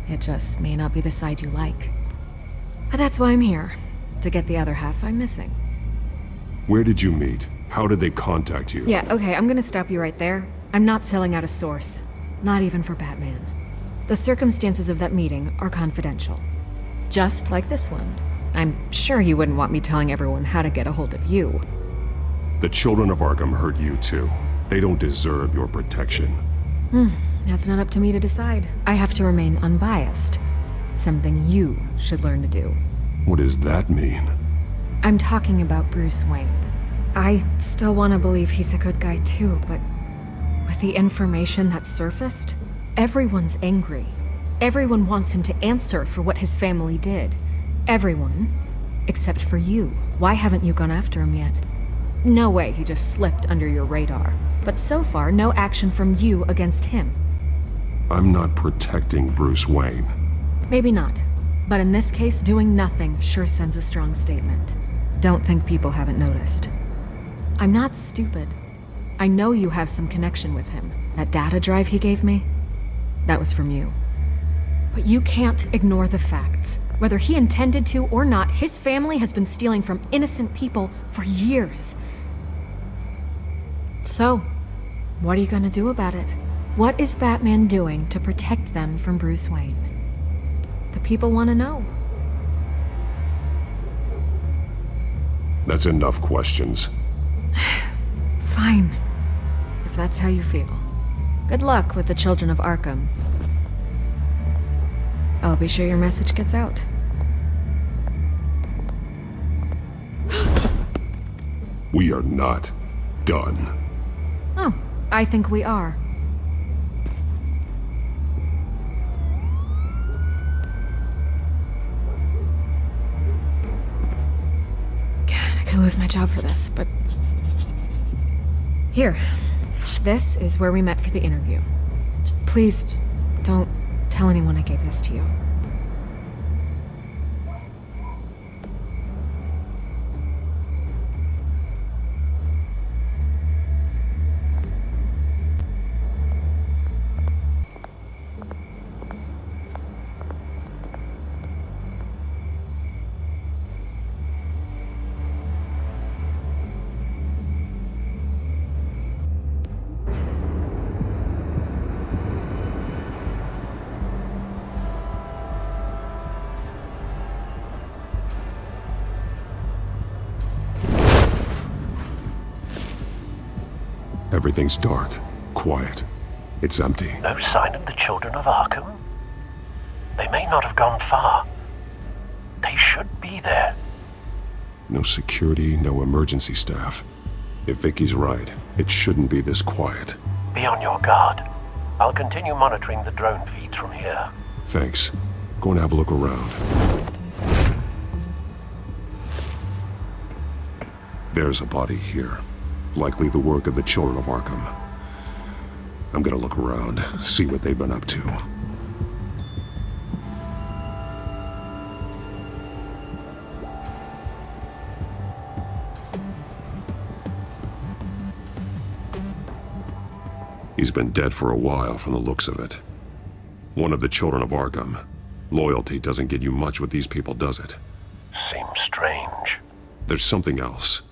It just may not be the side you like. But that's why I'm here, to get the other half I'm missing. Where did you meet? How did they contact you? Yeah, okay, I'm gonna stop you right there. I'm not selling out a source. Not even for Batman. The circumstances of that meeting are confidential. Just like this one. I'm sure you wouldn't want me telling everyone how to get a hold of you. The children of Arkham hurt you too. They don't deserve your protection. That's not up to me to decide. I have to remain unbiased. Something you should learn to do. What does that mean? I'm talking about Bruce Wayne. I still want to believe he's a good guy too, but with the information that surfaced, everyone's angry. Everyone wants him to answer for what his family did. Everyone, except for you. Why haven't you gone after him yet? No way he just slipped under your radar. But so far, no action from you against him. I'm not protecting Bruce Wayne. Maybe not. But in this case, doing nothing sure sends a strong statement. Don't think people haven't noticed. I'm not stupid. I know you have some connection with him. That data drive he gave me, that was from you. But you can't ignore the facts. Whether he intended to or not, his family has been stealing from innocent people for years. So, what are you gonna do about it? What is Batman doing to protect them from Bruce Wayne? The people want to know. That's enough questions. Fine. If that's how you feel. Good luck with the children of Arkham. I'll be sure your message gets out. We are not done. Oh, I think we are. God, I could lose my job for this, but... Here. This is where we met for the interview. Just please, don't tell anyone I gave this to you. Everything's dark, quiet. It's empty. No sign of the children of Arkham? They may not have gone far. They should be there. No security, no emergency staff. If Vicky's right, it shouldn't be this quiet. Be on your guard. I'll continue monitoring the drone feeds from here. Thanks. Go and have a look around. There's a body here. Likely the work of the children of Arkham. I'm gonna look around, see what they've been up to. He's been dead for a while from the looks of it. One of the children of Arkham. Loyalty doesn't get you much with these people, does it? Seems strange. There's something else.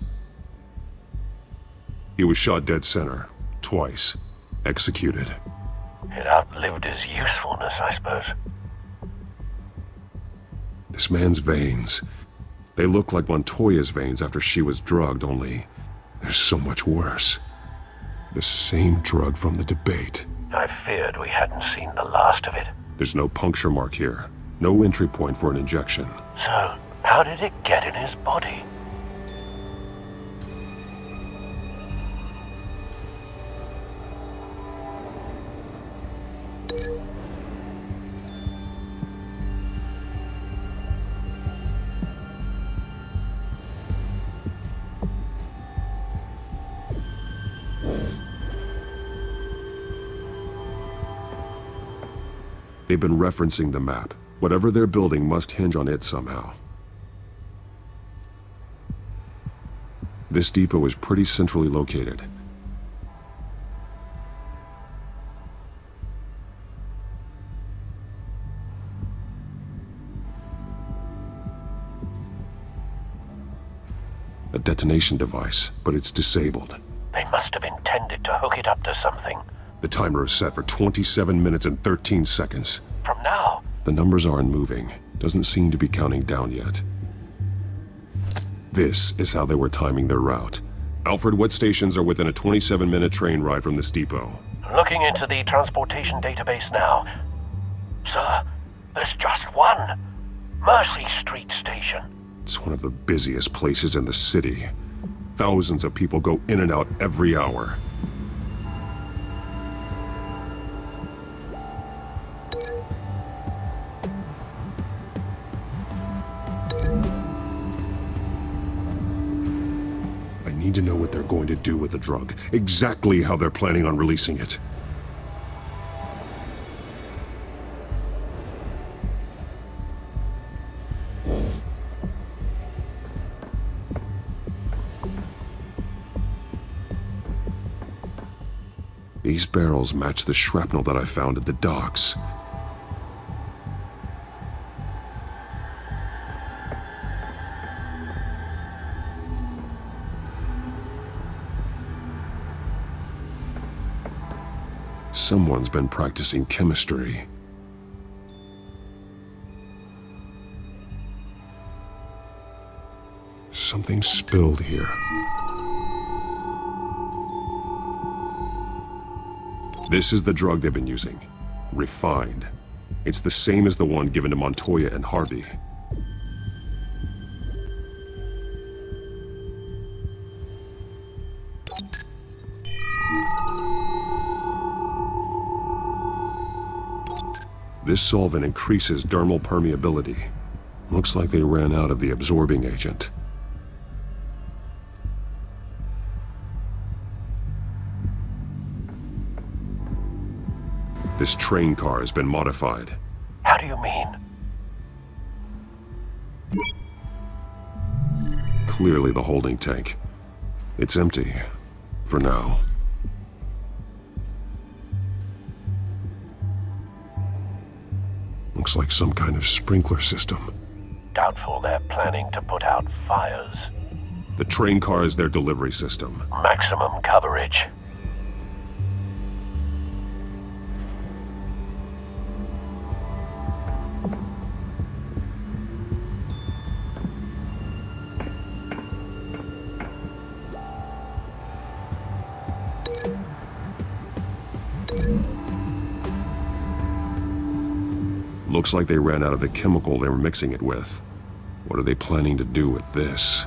He was shot dead center, twice, executed. It outlived his usefulness, I suppose. This man's veins. They look like Montoya's veins after she was drugged, only they're so much worse. The same drug from the debate. I feared we hadn't seen the last of it. There's no puncture mark here. No entry point for an injection. So, how did it get in his body? They've been referencing the map. Whatever they're building must hinge on it somehow. This depot is pretty centrally located. A detonation device, but it's disabled. They must have intended to hook it up to something. The timer is set for 27 minutes and 13 seconds. From now? The numbers aren't moving. Doesn't seem to be counting down yet. This is how they were timing their route. Alfred, what stations are within a 27-minute train ride from this depot? Looking into the transportation database now. Sir, there's just one. Mercy Street Station. It's one of the busiest places in the city. Thousands of people go in and out every hour. I need to know what they're going to do with the drug. Exactly how they're planning on releasing it. These barrels match the shrapnel that I found at the docks. Someone's been practicing chemistry. Something spilled here. This is the drug they've been using. Refined. It's the same as the one given to Montoya and Harvey. This solvent increases dermal permeability. Looks like they ran out of the absorbing agent. This train car has been modified. How do you mean? Clearly the holding tank. It's empty. For now. Looks like some kind of sprinkler system. Doubtful they're planning to put out fires. The train car is their delivery system. Maximum coverage. Looks like they ran out of the chemical they were mixing it with. What are they planning to do with this?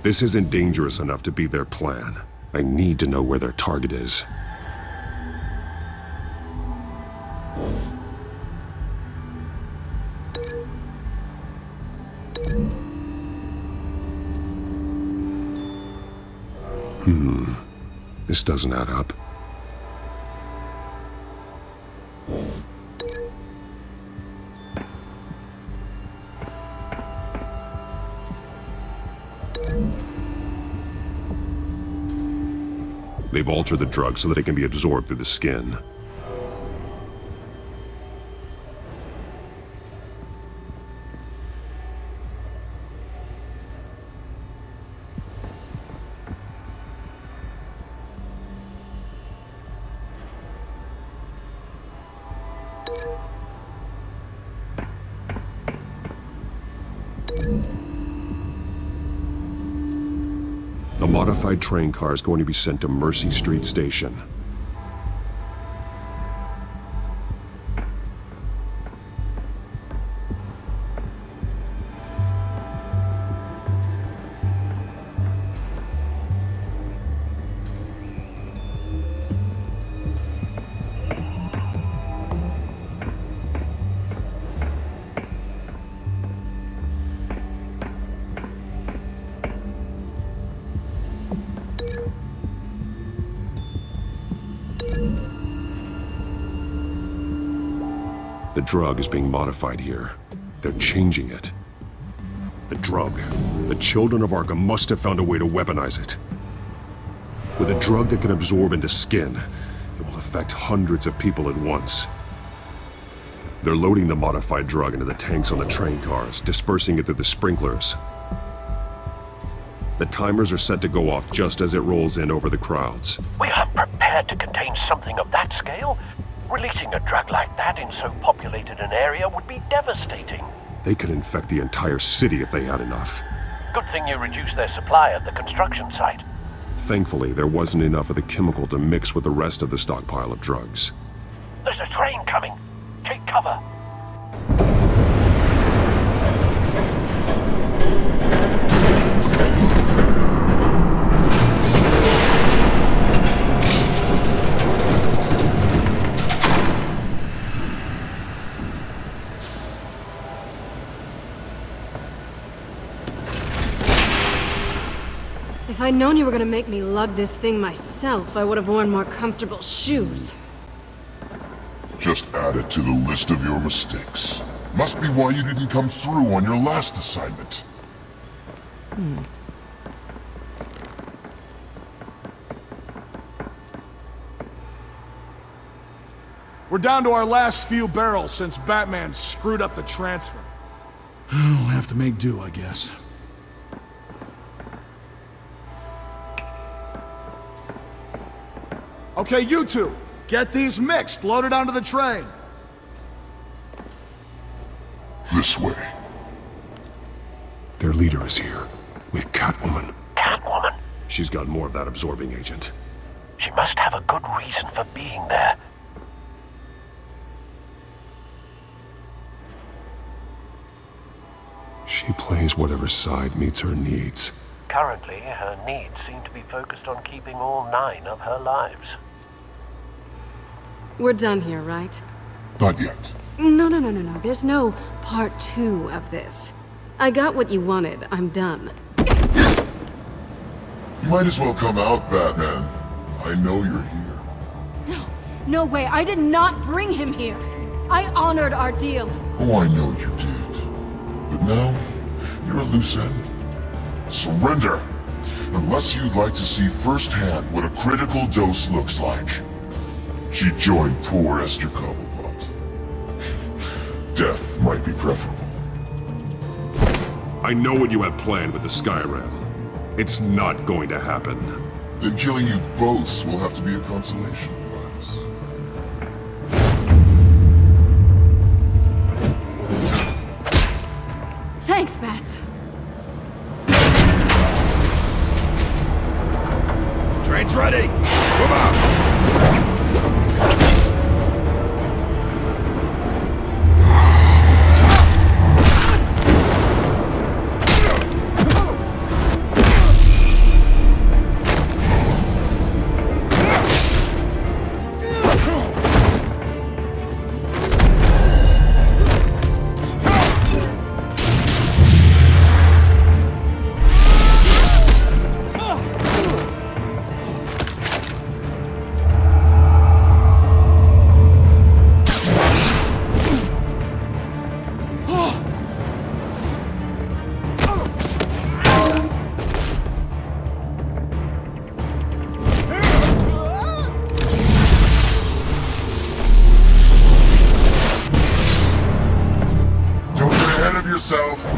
This isn't dangerous enough to be their plan. I need to know where their target is. This doesn't add up. They've altered the drug so that it can be absorbed through the skin. A modified train car is going to be sent to Mercy Street Station. The drug is being modified here. They're changing it. The drug. The children of Arkham must have found a way to weaponize it. With a drug that can absorb into skin, it will affect hundreds of people at once. They're loading the modified drug into the tanks on the train cars, dispersing it through the sprinklers. The timers are set to go off just as it rolls in over the crowds. We aren't prepared to contain something of that scale. Releasing a drug like that in so populated an area would be devastating. They could infect the entire city if they had enough. Good thing you reduced their supply at the construction site. Thankfully, there wasn't enough of the chemical to mix with the rest of the stockpile of drugs. There's a train coming. Take cover. If I'd known you were gonna make me lug this thing myself, I would have worn more comfortable shoes. Just add it to the list of your mistakes. Must be why you didn't come through on your last assignment. We're down to our last few barrels since Batman screwed up the transfer. We'll have to make do, I guess. Okay, you two, get these mixed, loaded onto the train. This way. Their leader is here, with Catwoman. Catwoman? She's got more of that absorbing agent. She must have a good reason for being there. She plays whatever side meets her needs. Currently, her needs seem to be focused on keeping all 9 of her lives. We're done here, right? Not yet. No. There's no part 2 of this. I got what you wanted. I'm done. You might as well come out, Batman. I know you're here. No way. I did not bring him here. I honored our deal. Oh, I know you did. But now, you're a loose end. Surrender! Unless you'd like to see firsthand what a critical dose looks like. She joined poor Esther Cobblepot. Death might be preferable. I know what you have planned with the Skyrail. It's not going to happen. Then killing you both will have to be a consolation prize. Thanks, Bats. Train's ready! Move out!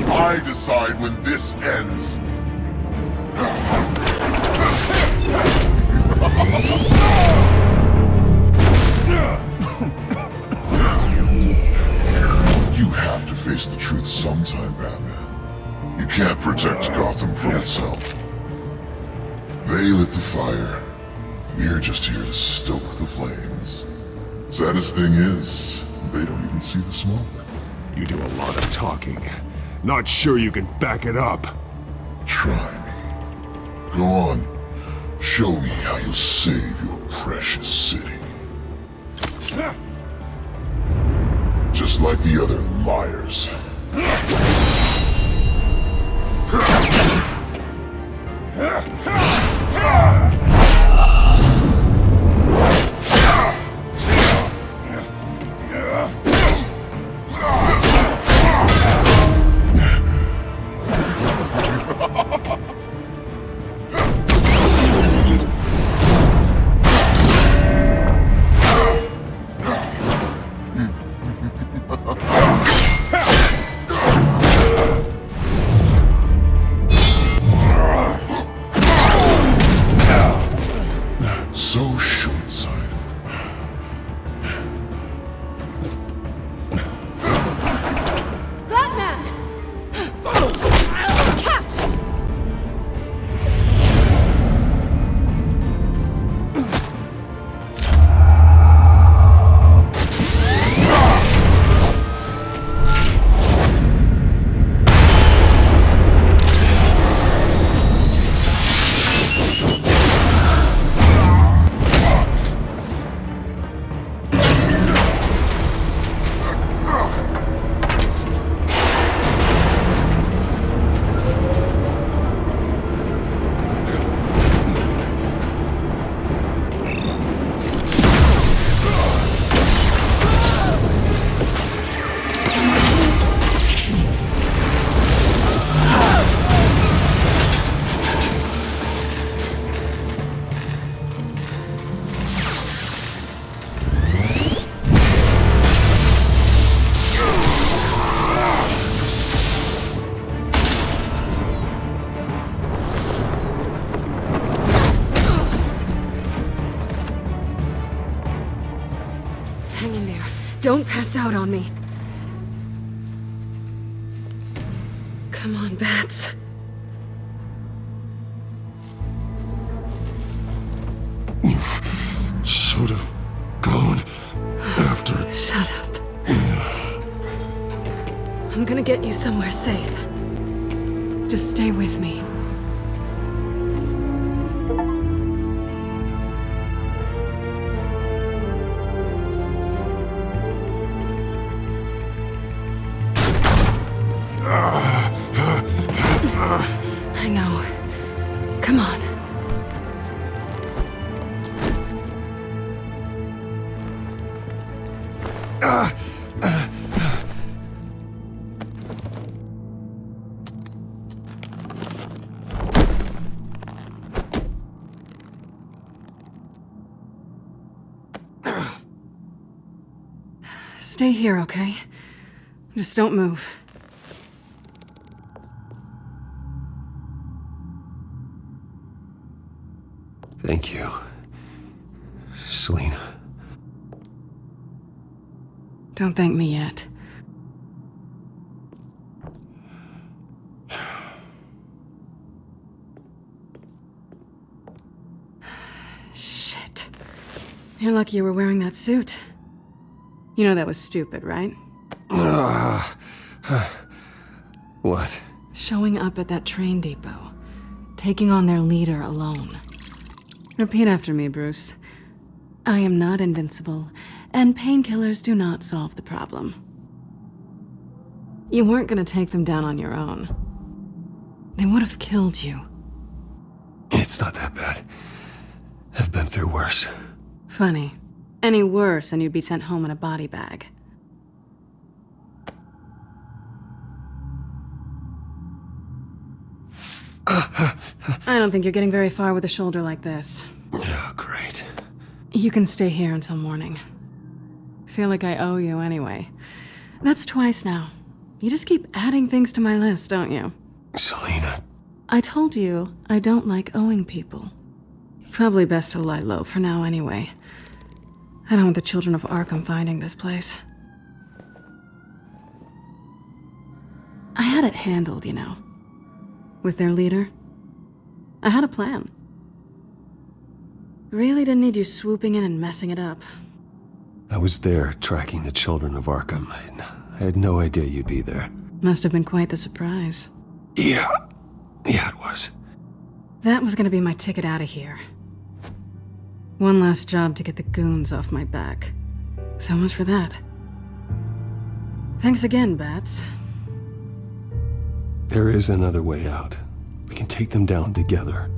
I decide when this ends. You have to face the truth sometime, Batman. You can't protect Gotham from itself. They lit the fire. We're just here to stoke the flames. Saddest thing is, they don't even see the smoke. You do a lot of talking. Not sure you can back it up. Try me. Go on. Show me how you'll save your precious city. Just like the other liars. So short-sighted. Batman! Catch! Hang in there. Don't pass out on me. Come on, Bats. You should have gone after... Shut up. I'm gonna get you somewhere safe. Just stay with me. I know. Come on. Stay here, okay? Just don't move. Thank you, Selina. Don't thank me yet. You're lucky you were wearing that suit. You know that was stupid, right? What? Showing up at that train depot. Taking on their leader alone. Repeat after me, Bruce. I am not invincible, and painkillers do not solve the problem. You weren't gonna take them down on your own. They would have killed you. It's not that bad. I've been through worse. Funny. Any worse and you'd be sent home in a body bag. I don't think you're getting very far with a shoulder like this. Oh, great. You can stay here until morning. Feel like I owe you anyway. That's twice now. You just keep adding things to my list, don't you? Selina. I told you I don't like owing people. Probably best to lie low for now anyway. I don't want the children of Arkham finding this place. I had it handled, you know. With their leader. I had a plan. Really didn't need you swooping in and messing it up. I was there tracking the children of Arkham. I had no idea you'd be there. Must have been quite the surprise. Yeah, it was. That was gonna be my ticket out of here. One last job to get the goons off my back. So much for that. Thanks again, Bats. There is another way out. We can take them down together.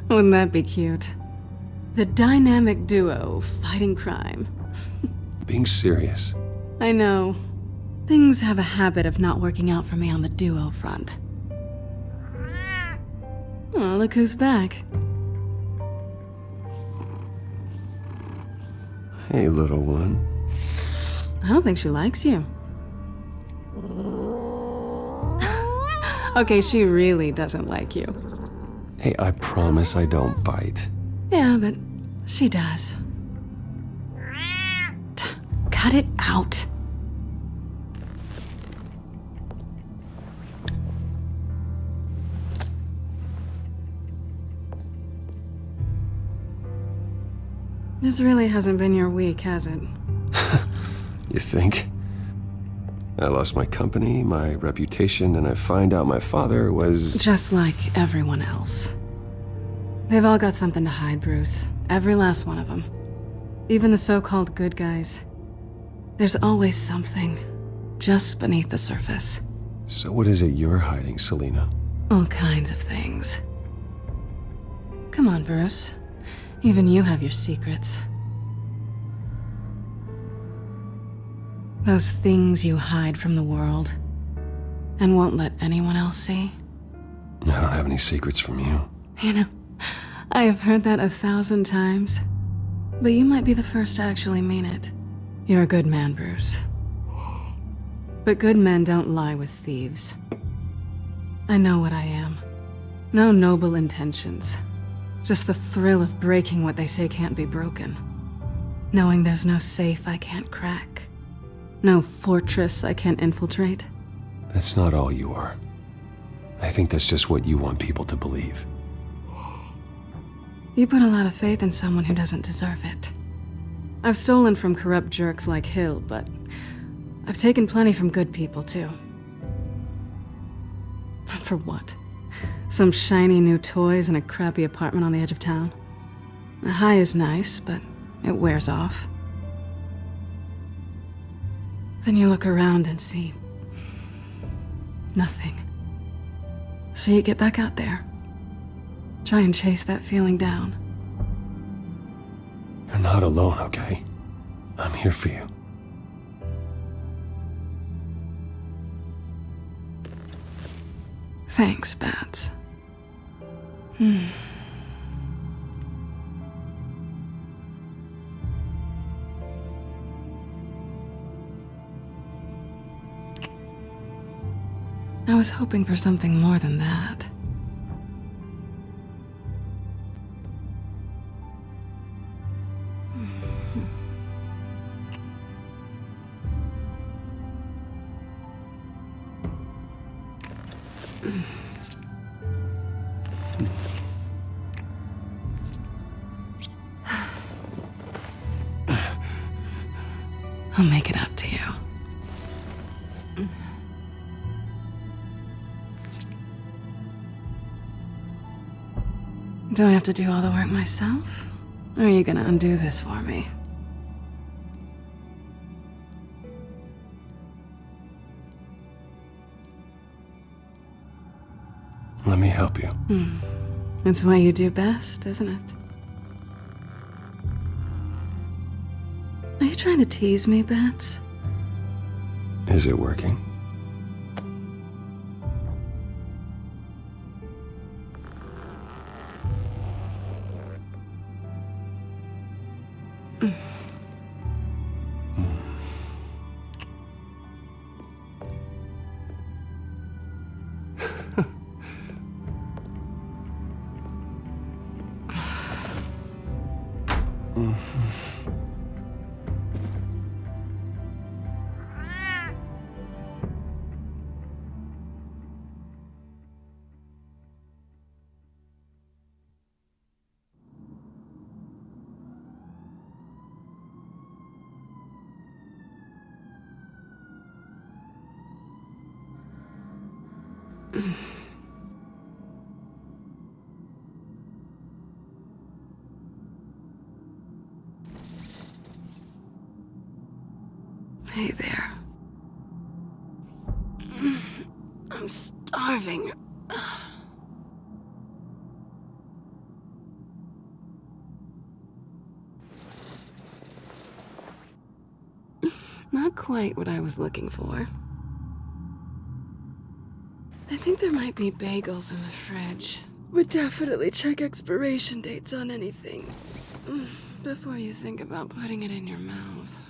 Wouldn't that be cute? The dynamic duo fighting crime. Being serious. I know. Things have a habit of not working out for me on the duo front. Oh, look who's back. Hey, little one. I don't think she likes you. Okay, she really doesn't like you. Hey, I promise I don't bite. Yeah, but she does. Cut it out. This really hasn't been your week, has it? You think? I lost my company, my reputation, and I find out my father was... Just like everyone else. They've all got something to hide, Bruce. Every last one of them. Even the so-called good guys. There's always something, just beneath the surface. So what is it you're hiding, Selina? All kinds of things. Come on, Bruce. Even you have your secrets. Those things you hide from the world and won't let anyone else see. I don't have any secrets from you. You know, I have heard that 1,000 times, but you might be the first to actually mean it. You're a good man, Bruce. But good men don't lie with thieves. I know what I am. No noble intentions. Just the thrill of breaking what they say can't be broken. Knowing there's no safe I can't crack. No fortress I can't infiltrate. That's not all you are. I think that's just what you want people to believe. You put a lot of faith in someone who doesn't deserve it. I've stolen from corrupt jerks like Hill, but I've taken plenty from good people, too. For what? Some shiny new toys and a crappy apartment on the edge of town? The high is nice, but it wears off. Then you look around and see nothing. So you get back out there. Try and chase that feeling down. You're not alone, okay? I'm here for you. Thanks, Bats. I was hoping for something more than that. I'll make it up to you. Do I have to do all the work myself? Or are you gonna undo this for me? Let me help you. It's what you do best, isn't it? Are you trying to tease me, Bats? Is it working? Hey there. I'm starving. Not quite what I was looking for. I think there might be bagels in the fridge. Would definitely check expiration dates on anything before you think about putting it in your mouth.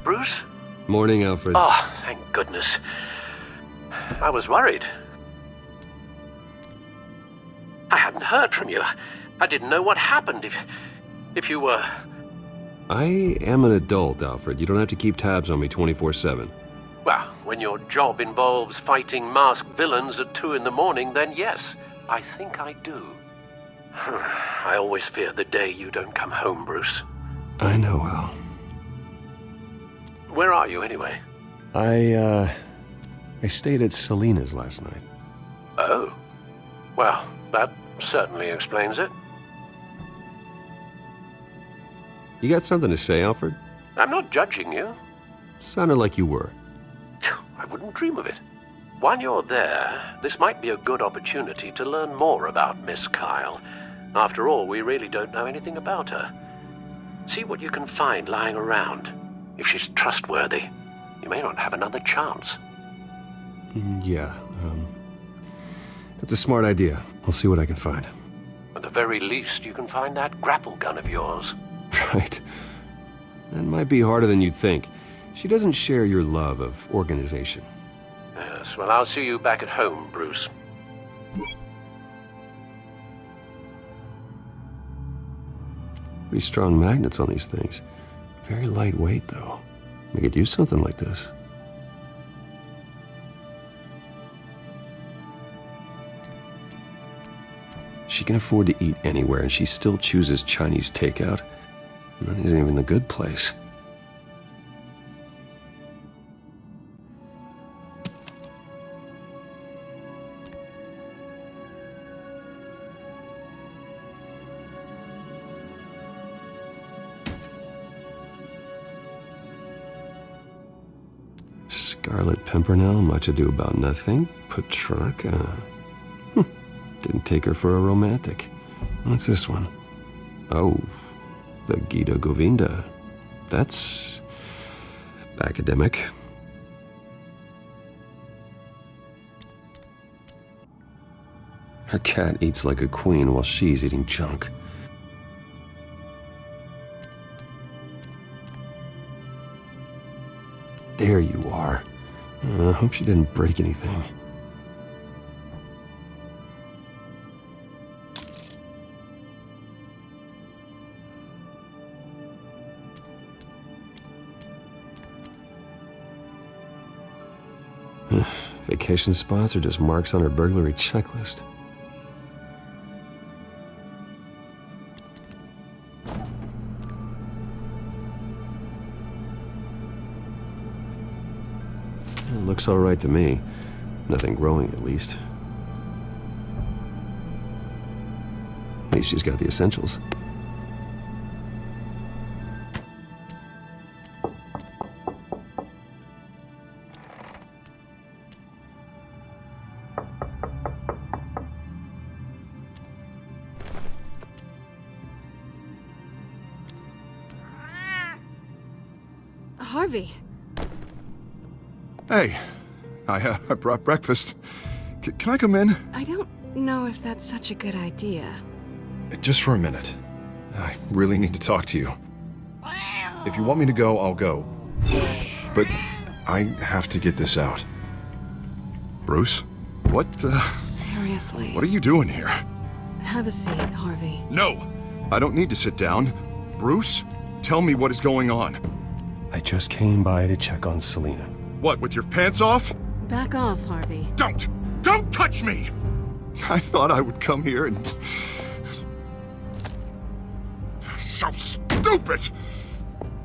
Bruce? Morning, Alfred. Oh, thank goodness. I was worried. I hadn't heard from you. I didn't know what happened if you were... I am an adult, Alfred. You don't have to keep tabs on me 24/7. Well, when your job involves fighting masked villains at 2 in the morning, then yes, I think I do. I always fear the day you don't come home, Bruce. I know, Al. Where are you, anyway? I stayed at Selena's last night. Oh. Well, that certainly explains it. You got something to say, Alfred? I'm not judging you. Sounded like you were. I wouldn't dream of it. While you're there, this might be a good opportunity to learn more about Miss Kyle. After all, we really don't know anything about her. See what you can find lying around. If she's trustworthy, you may not have another chance. Yeah, that's a smart idea. I'll see what I can find. At the very least, you can find that grapple gun of yours. Right. That might be harder than you'd think. She doesn't share your love of organization. Yes, well, I'll see you back at home, Bruce. Pretty strong magnets on these things. Very lightweight, though. We could use something like this. She can afford to eat anywhere, and she still chooses Chinese takeout. And that isn't even the good place. Scarlet Pimpernel, Much Ado About Nothing, Petrarca. Didn't take her for a romantic. What's this one? Oh, the Gita Govinda. That's academic. Her cat eats like a queen while she's eating junk. There you are. I hope she didn't break anything. Vacation spots are just marks on her burglary checklist. Looks all right to me. Nothing growing, at least. At least she's got the essentials. Harvey. Hey, I brought breakfast. Can I come in? I don't know if that's such a good idea. Just for a minute. I really need to talk to you. If you want me to go, I'll go. But I have to get this out. Bruce? What, Seriously. What are you doing here? Have a seat, Harvey. No! I don't need to sit down. Bruce, tell me what is going on. I just came by to check on Selina. What, with your pants off? Back off, Harvey. Don't touch me! I thought I would come here and... So stupid!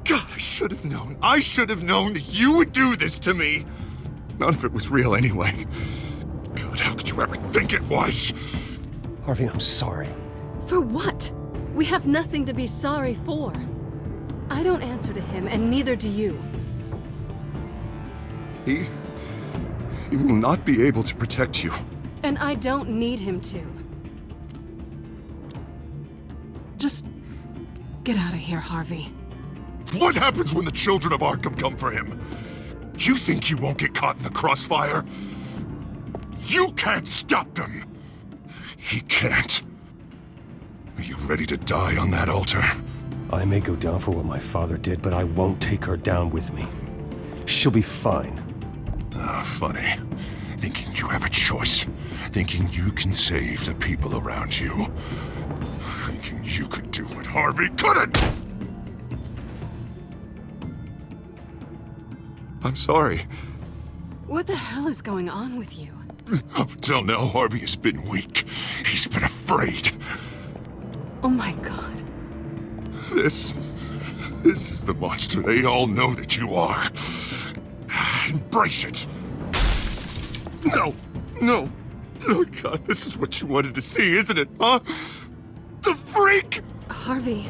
God, I should have known. I should have known that you would do this to me. None of it was real anyway. God, how could you ever think it was? Harvey, I'm sorry. For what? We have nothing to be sorry for. I don't answer to him, and neither do you. He will not be able to protect you. And I don't need him to. Just get out of here, Harvey. What happens when the children of Arkham come for him? You think you won't get caught in the crossfire? You can't stop them! He can't. Are you ready to die on that altar? I may go down for what my father did, but I won't take her down with me. She'll be fine. Ah, funny. Thinking you have a choice. Thinking you can save the people around you. Thinking you could do what Harvey couldn't! I'm sorry. What the hell is going on with you? Up until now, Harvey has been weak. He's been afraid. Oh my God. This is the monster they all know that you are. Embrace it. No. Oh God, this is what you wanted to see, isn't it, huh? The freak! Harvey.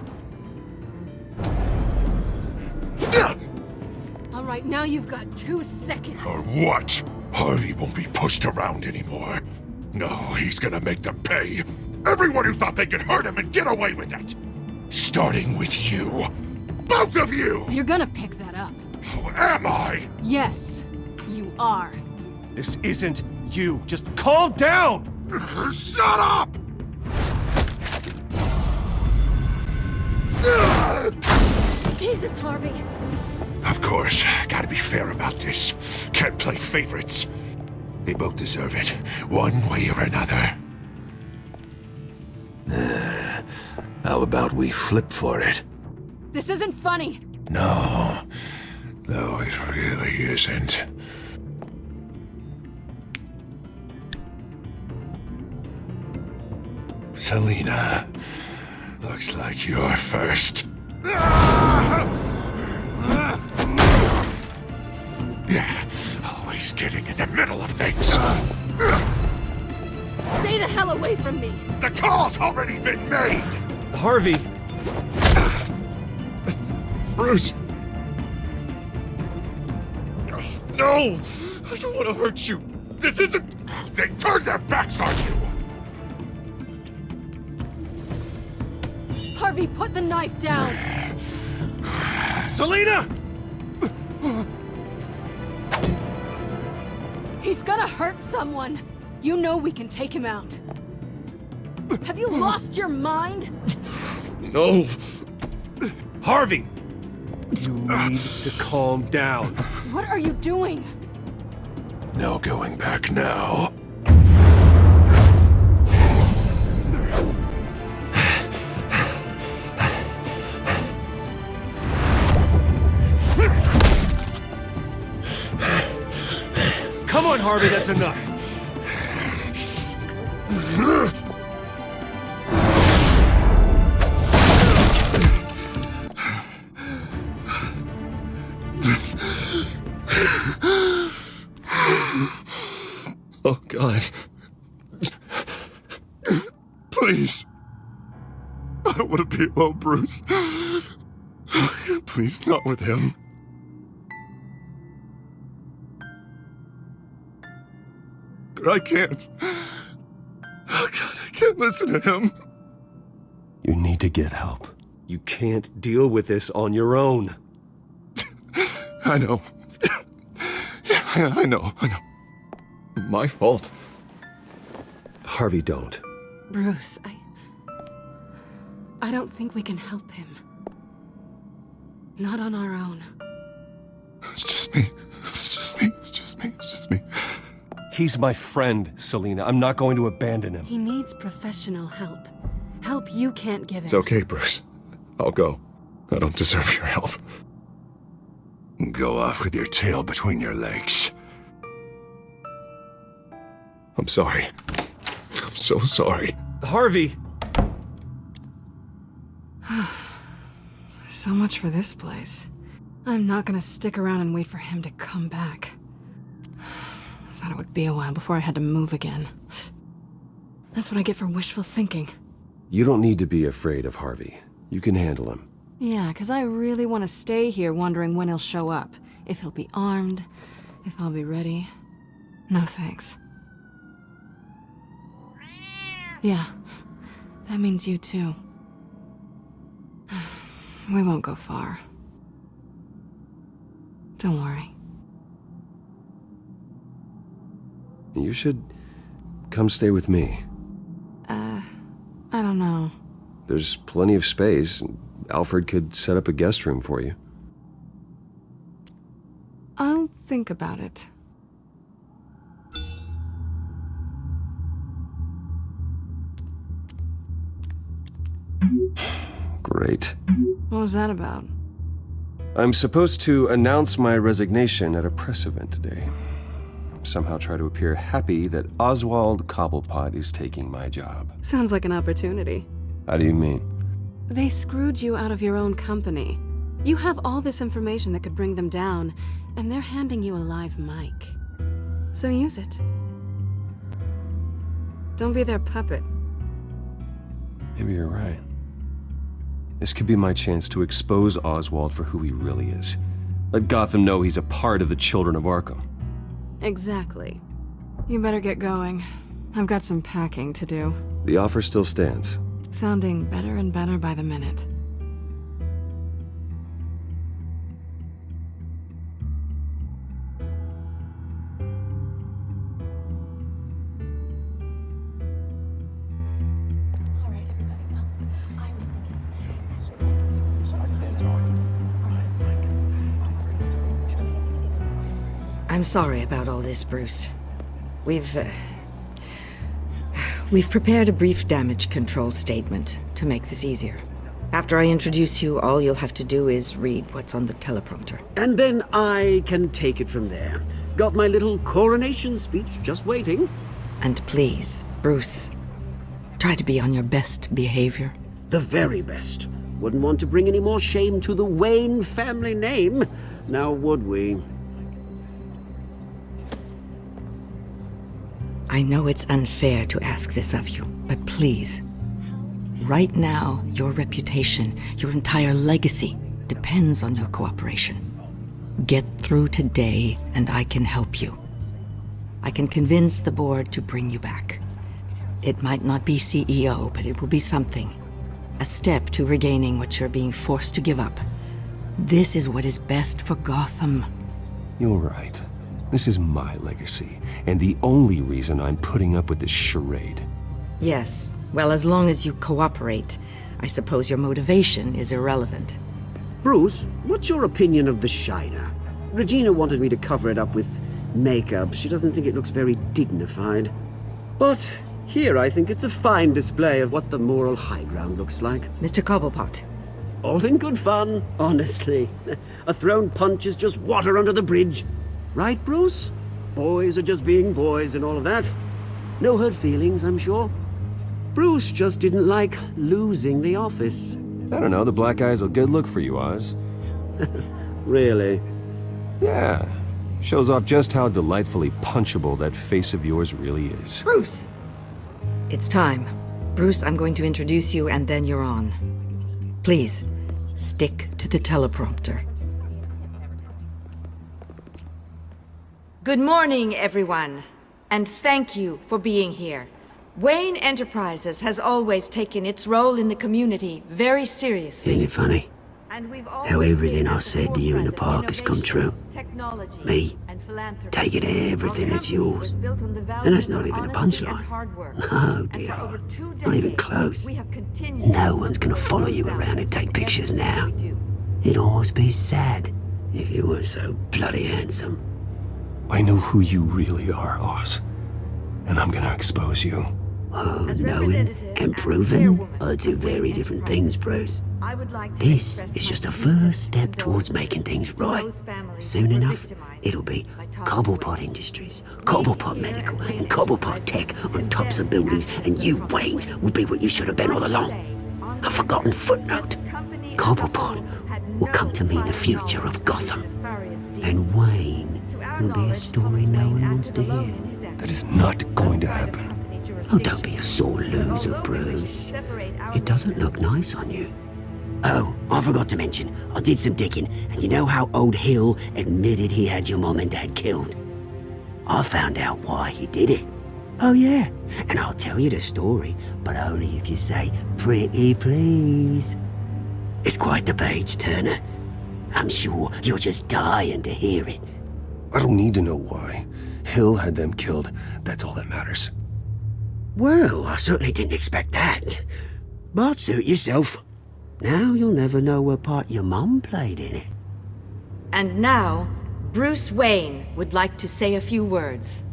All right, now you've got 2 seconds. Or what? Harvey won't be pushed around anymore. No, he's gonna make them pay. Everyone who thought they could hurt him and get away with it. Starting with you. Both of you! You're gonna pick that up. Oh, am I? Yes, you are. This isn't you. Just calm down! Shut up! Jesus, Harvey. Of course, gotta be fair about this. Can't play favorites. They both deserve it, one way or another. How about we flip for it? This isn't funny. No, it really isn't. Selina, looks like you're first. Yeah, always getting in the middle of things. Stay the hell away from me. The call's already been made. Harvey. Bruce. No, I don't want to hurt you. This isn't... They turned their backs on you. Harvey, put the knife down. Selina! He's gonna hurt someone. You know we can take him out. Have you lost your mind? No. Harvey! You need to calm down. What are you doing? No going back now. Come on, Harvey, that's enough. Oh, God. Please. I don't want to be alone, Bruce. Please, not with him. But I can't. Oh, God, I can't listen to him. You need to get help. You can't deal with this on your own. I know. Yeah, I know. My fault. Harvey, don't. Bruce, I don't think we can help him. Not on our own. It's just me. He's my friend, Selina. I'm not going to abandon him. He needs professional help. Help you can't give him. It's okay, Bruce. I'll go. I don't deserve your help. Go off with your tail between your legs. I'm sorry. I'm so sorry. Harvey! So much for this place. I'm not gonna stick around and wait for him to come back. Thought it would be a while before I had to move again. That's what I get for wishful thinking. You don't need to be afraid of Harvey. You can handle him. Yeah, 'cause I really want to stay here wondering when he'll show up. If he'll be armed, if I'll be ready. No thanks. Yeah, that means you too. We won't go far. Don't worry. You should come stay with me. I don't know. There's plenty of space. Alfred could set up a guest room for you. I'll think about it. Great. What was that about? I'm supposed to announce my resignation at a press event today. Somehow try to appear happy that Oswald Cobblepot is taking my job. Sounds like an opportunity. How do you mean? They screwed you out of your own company. You have all this information that could bring them down, and they're handing you a live mic. So use it. Don't be their puppet. Maybe you're right. This could be my chance to expose Oswald for who he really is. Let Gotham know he's a part of the Children of Arkham. Exactly. You better get going. I've got some packing to do. The offer still stands. Sounding better and better by the minute. I'm sorry about all this, Bruce. We've prepared a brief damage control statement to make this easier. After I introduce you, all you'll have to do is read what's on the teleprompter. And then I can take it from there. Got my little coronation speech just waiting. And please, Bruce, try to be on your best behavior. The very best. Wouldn't want to bring any more shame to the Wayne family name, now would we? I know it's unfair to ask this of you, but please. Right now, your reputation, your entire legacy, depends on your cooperation. Get through today, and I can help you. I can convince the board to bring you back. It might not be CEO, but it will be something. A step to regaining what you're being forced to give up. This is what is best for Gotham. You're right. This is my legacy, and the only reason I'm putting up with this charade. Yes. Well, as long as you cooperate, I suppose your motivation is irrelevant. Bruce, what's your opinion of the Shiner? Regina wanted me to cover it up with makeup. She doesn't think it looks very dignified. But here I think it's a fine display of what the moral high ground looks like. Mr. Cobblepot. All in good fun, honestly. A thrown punch is just water under the bridge. Right, Bruce? boys are just being boys and all of that. No hurt feelings, I'm sure. Bruce just didn't like losing the office. I don't know, the black eye's a good look for you, Oz. Really? Yeah. Shows off just how delightfully punchable that face of yours really is. Bruce! It's time. Bruce, I'm going to introduce you and then you're on. Please, stick to the teleprompter. Good morning, everyone. And thank you for being here. Wayne Enterprises has always taken its role in the community very seriously. Isn't it funny? How everything I said to you in the park has come true. Me, taking everything that's yours. And that's not even a punchline. No, dear heart. Not even close. No one's gonna follow you around and take pictures now. It'd almost be sad if you were so bloody handsome. I know who you really are, Oz. And I'm gonna expose you. Oh, knowing and proving are two very different things, Bruce. This is just a first step towards making things right. Soon enough, it'll be Cobblepot Industries, Cobblepot Medical, and Cobblepot Tech on tops of buildings, and you, Waynes, will be what you should have been all along. A forgotten footnote. Cobblepot will come to mean the future of Gotham. And Wayne will be a story no one wants to hear. That is not going to happen. Oh, don't be a sore loser, Bruce. It doesn't look nice on you. Oh, I forgot to mention, I did some digging, and you know how old Hill admitted he had your mom and dad killed? I found out why he did it. Oh yeah, and I'll tell you the story, but only if you say, pretty please. It's quite the page turner. I'm sure you're just dying to hear it. I don't need to know why. Hill had them killed. That's all that matters. Well, I certainly didn't expect that. But suit yourself. Now you'll never know what part your mum played in it. And now, Bruce Wayne would like to say a few words.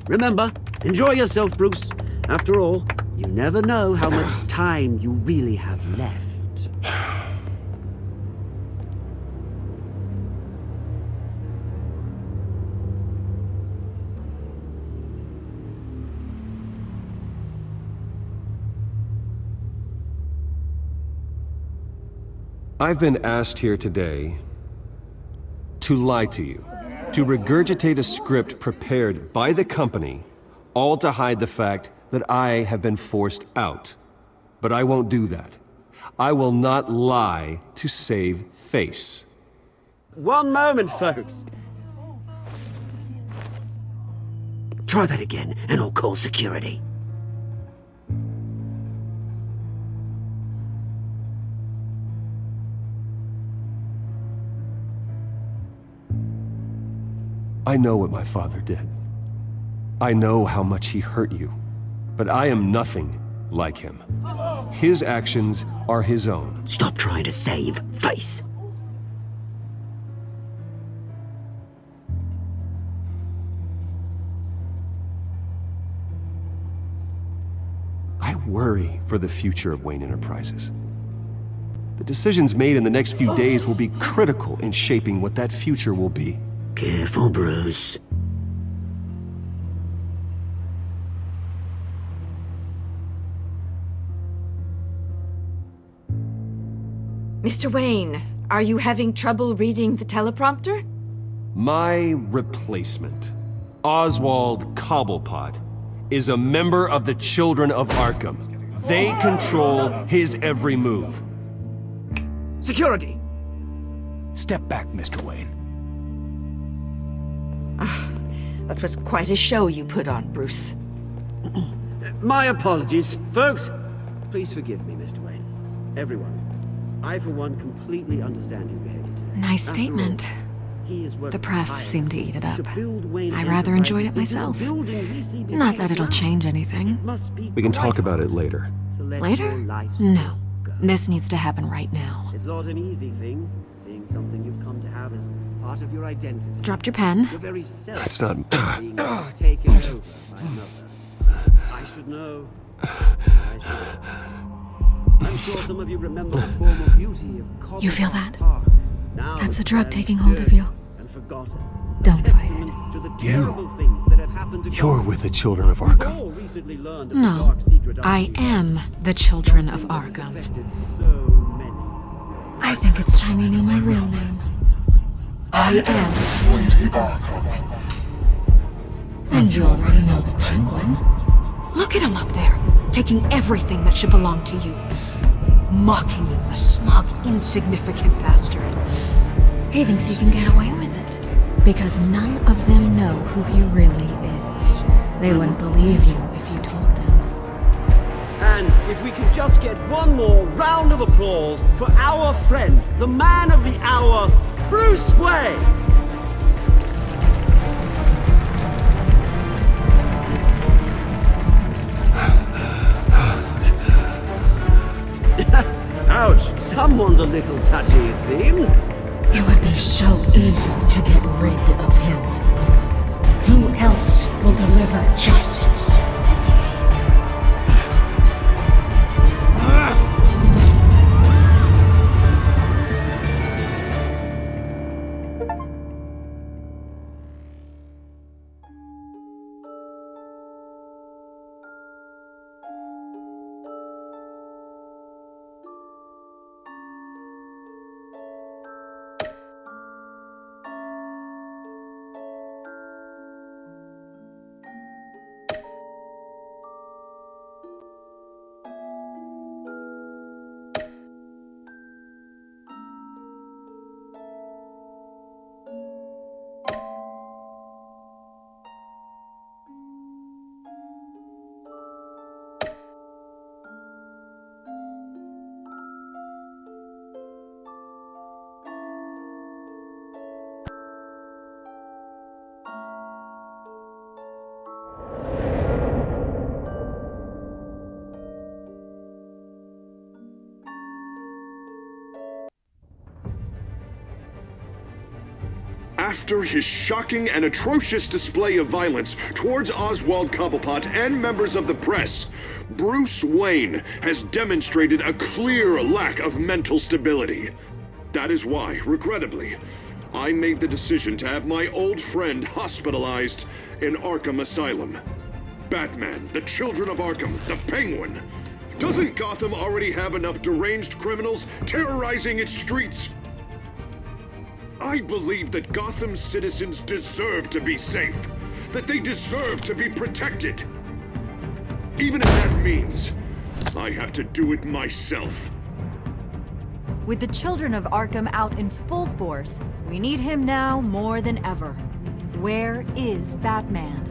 Remember, enjoy yourself, Bruce. After all, you never know how much time you really have left. I've been asked here today to lie to you, to regurgitate a script prepared by the company, all to hide the fact that I have been forced out. But I won't do that. I will not lie to save face. One moment, folks. Try that again, and I'll call security. I know what my father did. I know how much he hurt you. But I am nothing like him. His actions are his own. Stop trying to save face. I worry for the future of Wayne Enterprises. The decisions made in the next few days will be critical in shaping what that future will be. Careful, Bruce. Mr. Wayne, are you having trouble reading the teleprompter? My replacement, Oswald Cobblepot, is a member of the Children of Arkham. They control his every move. Security! Step back, Mr. Wayne. That was quite a show you put on, Bruce. My apologies. Folks, please forgive me, Mr. Wayne. Everyone. I, for one, completely understand his behavior today. Nice statement. The press seemed to eat it up. I rather enjoyed it myself. Not that it'll change anything. We can talk about it later. Later? No. This needs to happen right now. It's not an easy thing, seeing something you've come to have as part of your identity. Dropped your pen? Your very self That's not... being taken over by another. I should know. I should. I'm sure some of you remember the former beauty of Cobblepot You feel that? Park. Now That's the it's drug very taking hold of you. And forgotten. Don't fight it. You're with the children of Arkham. No, I am the children of Arkham. I think it's time you knew my real name. I am Lady Arkham. And you already know the Penguin. Look at him up there, taking everything that should belong to you. Mocking you, the smug, insignificant bastard. He thinks he can get away with it. Because none of them know who he really is. They wouldn't believe you if you told them. And if we could just get one more round of applause for our friend, the man of the hour, Bruce Wayne! Ouch, someone's a little touchy, it seems. It would be so easy to get rid of him. Who else will deliver justice? After his shocking and atrocious display of violence towards Oswald Cobblepot and members of the press, Bruce Wayne has demonstrated a clear lack of mental stability. That is why, regrettably, I made the decision to have my old friend hospitalized in Arkham Asylum. Batman, the Children of Arkham, the Penguin. Doesn't Gotham already have enough deranged criminals terrorizing its streets? I believe that Gotham's citizens deserve to be safe, that they deserve to be protected. Even if that means I have to do it myself. With the Children of Arkham out in full force, we need him now more than ever. Where is Batman?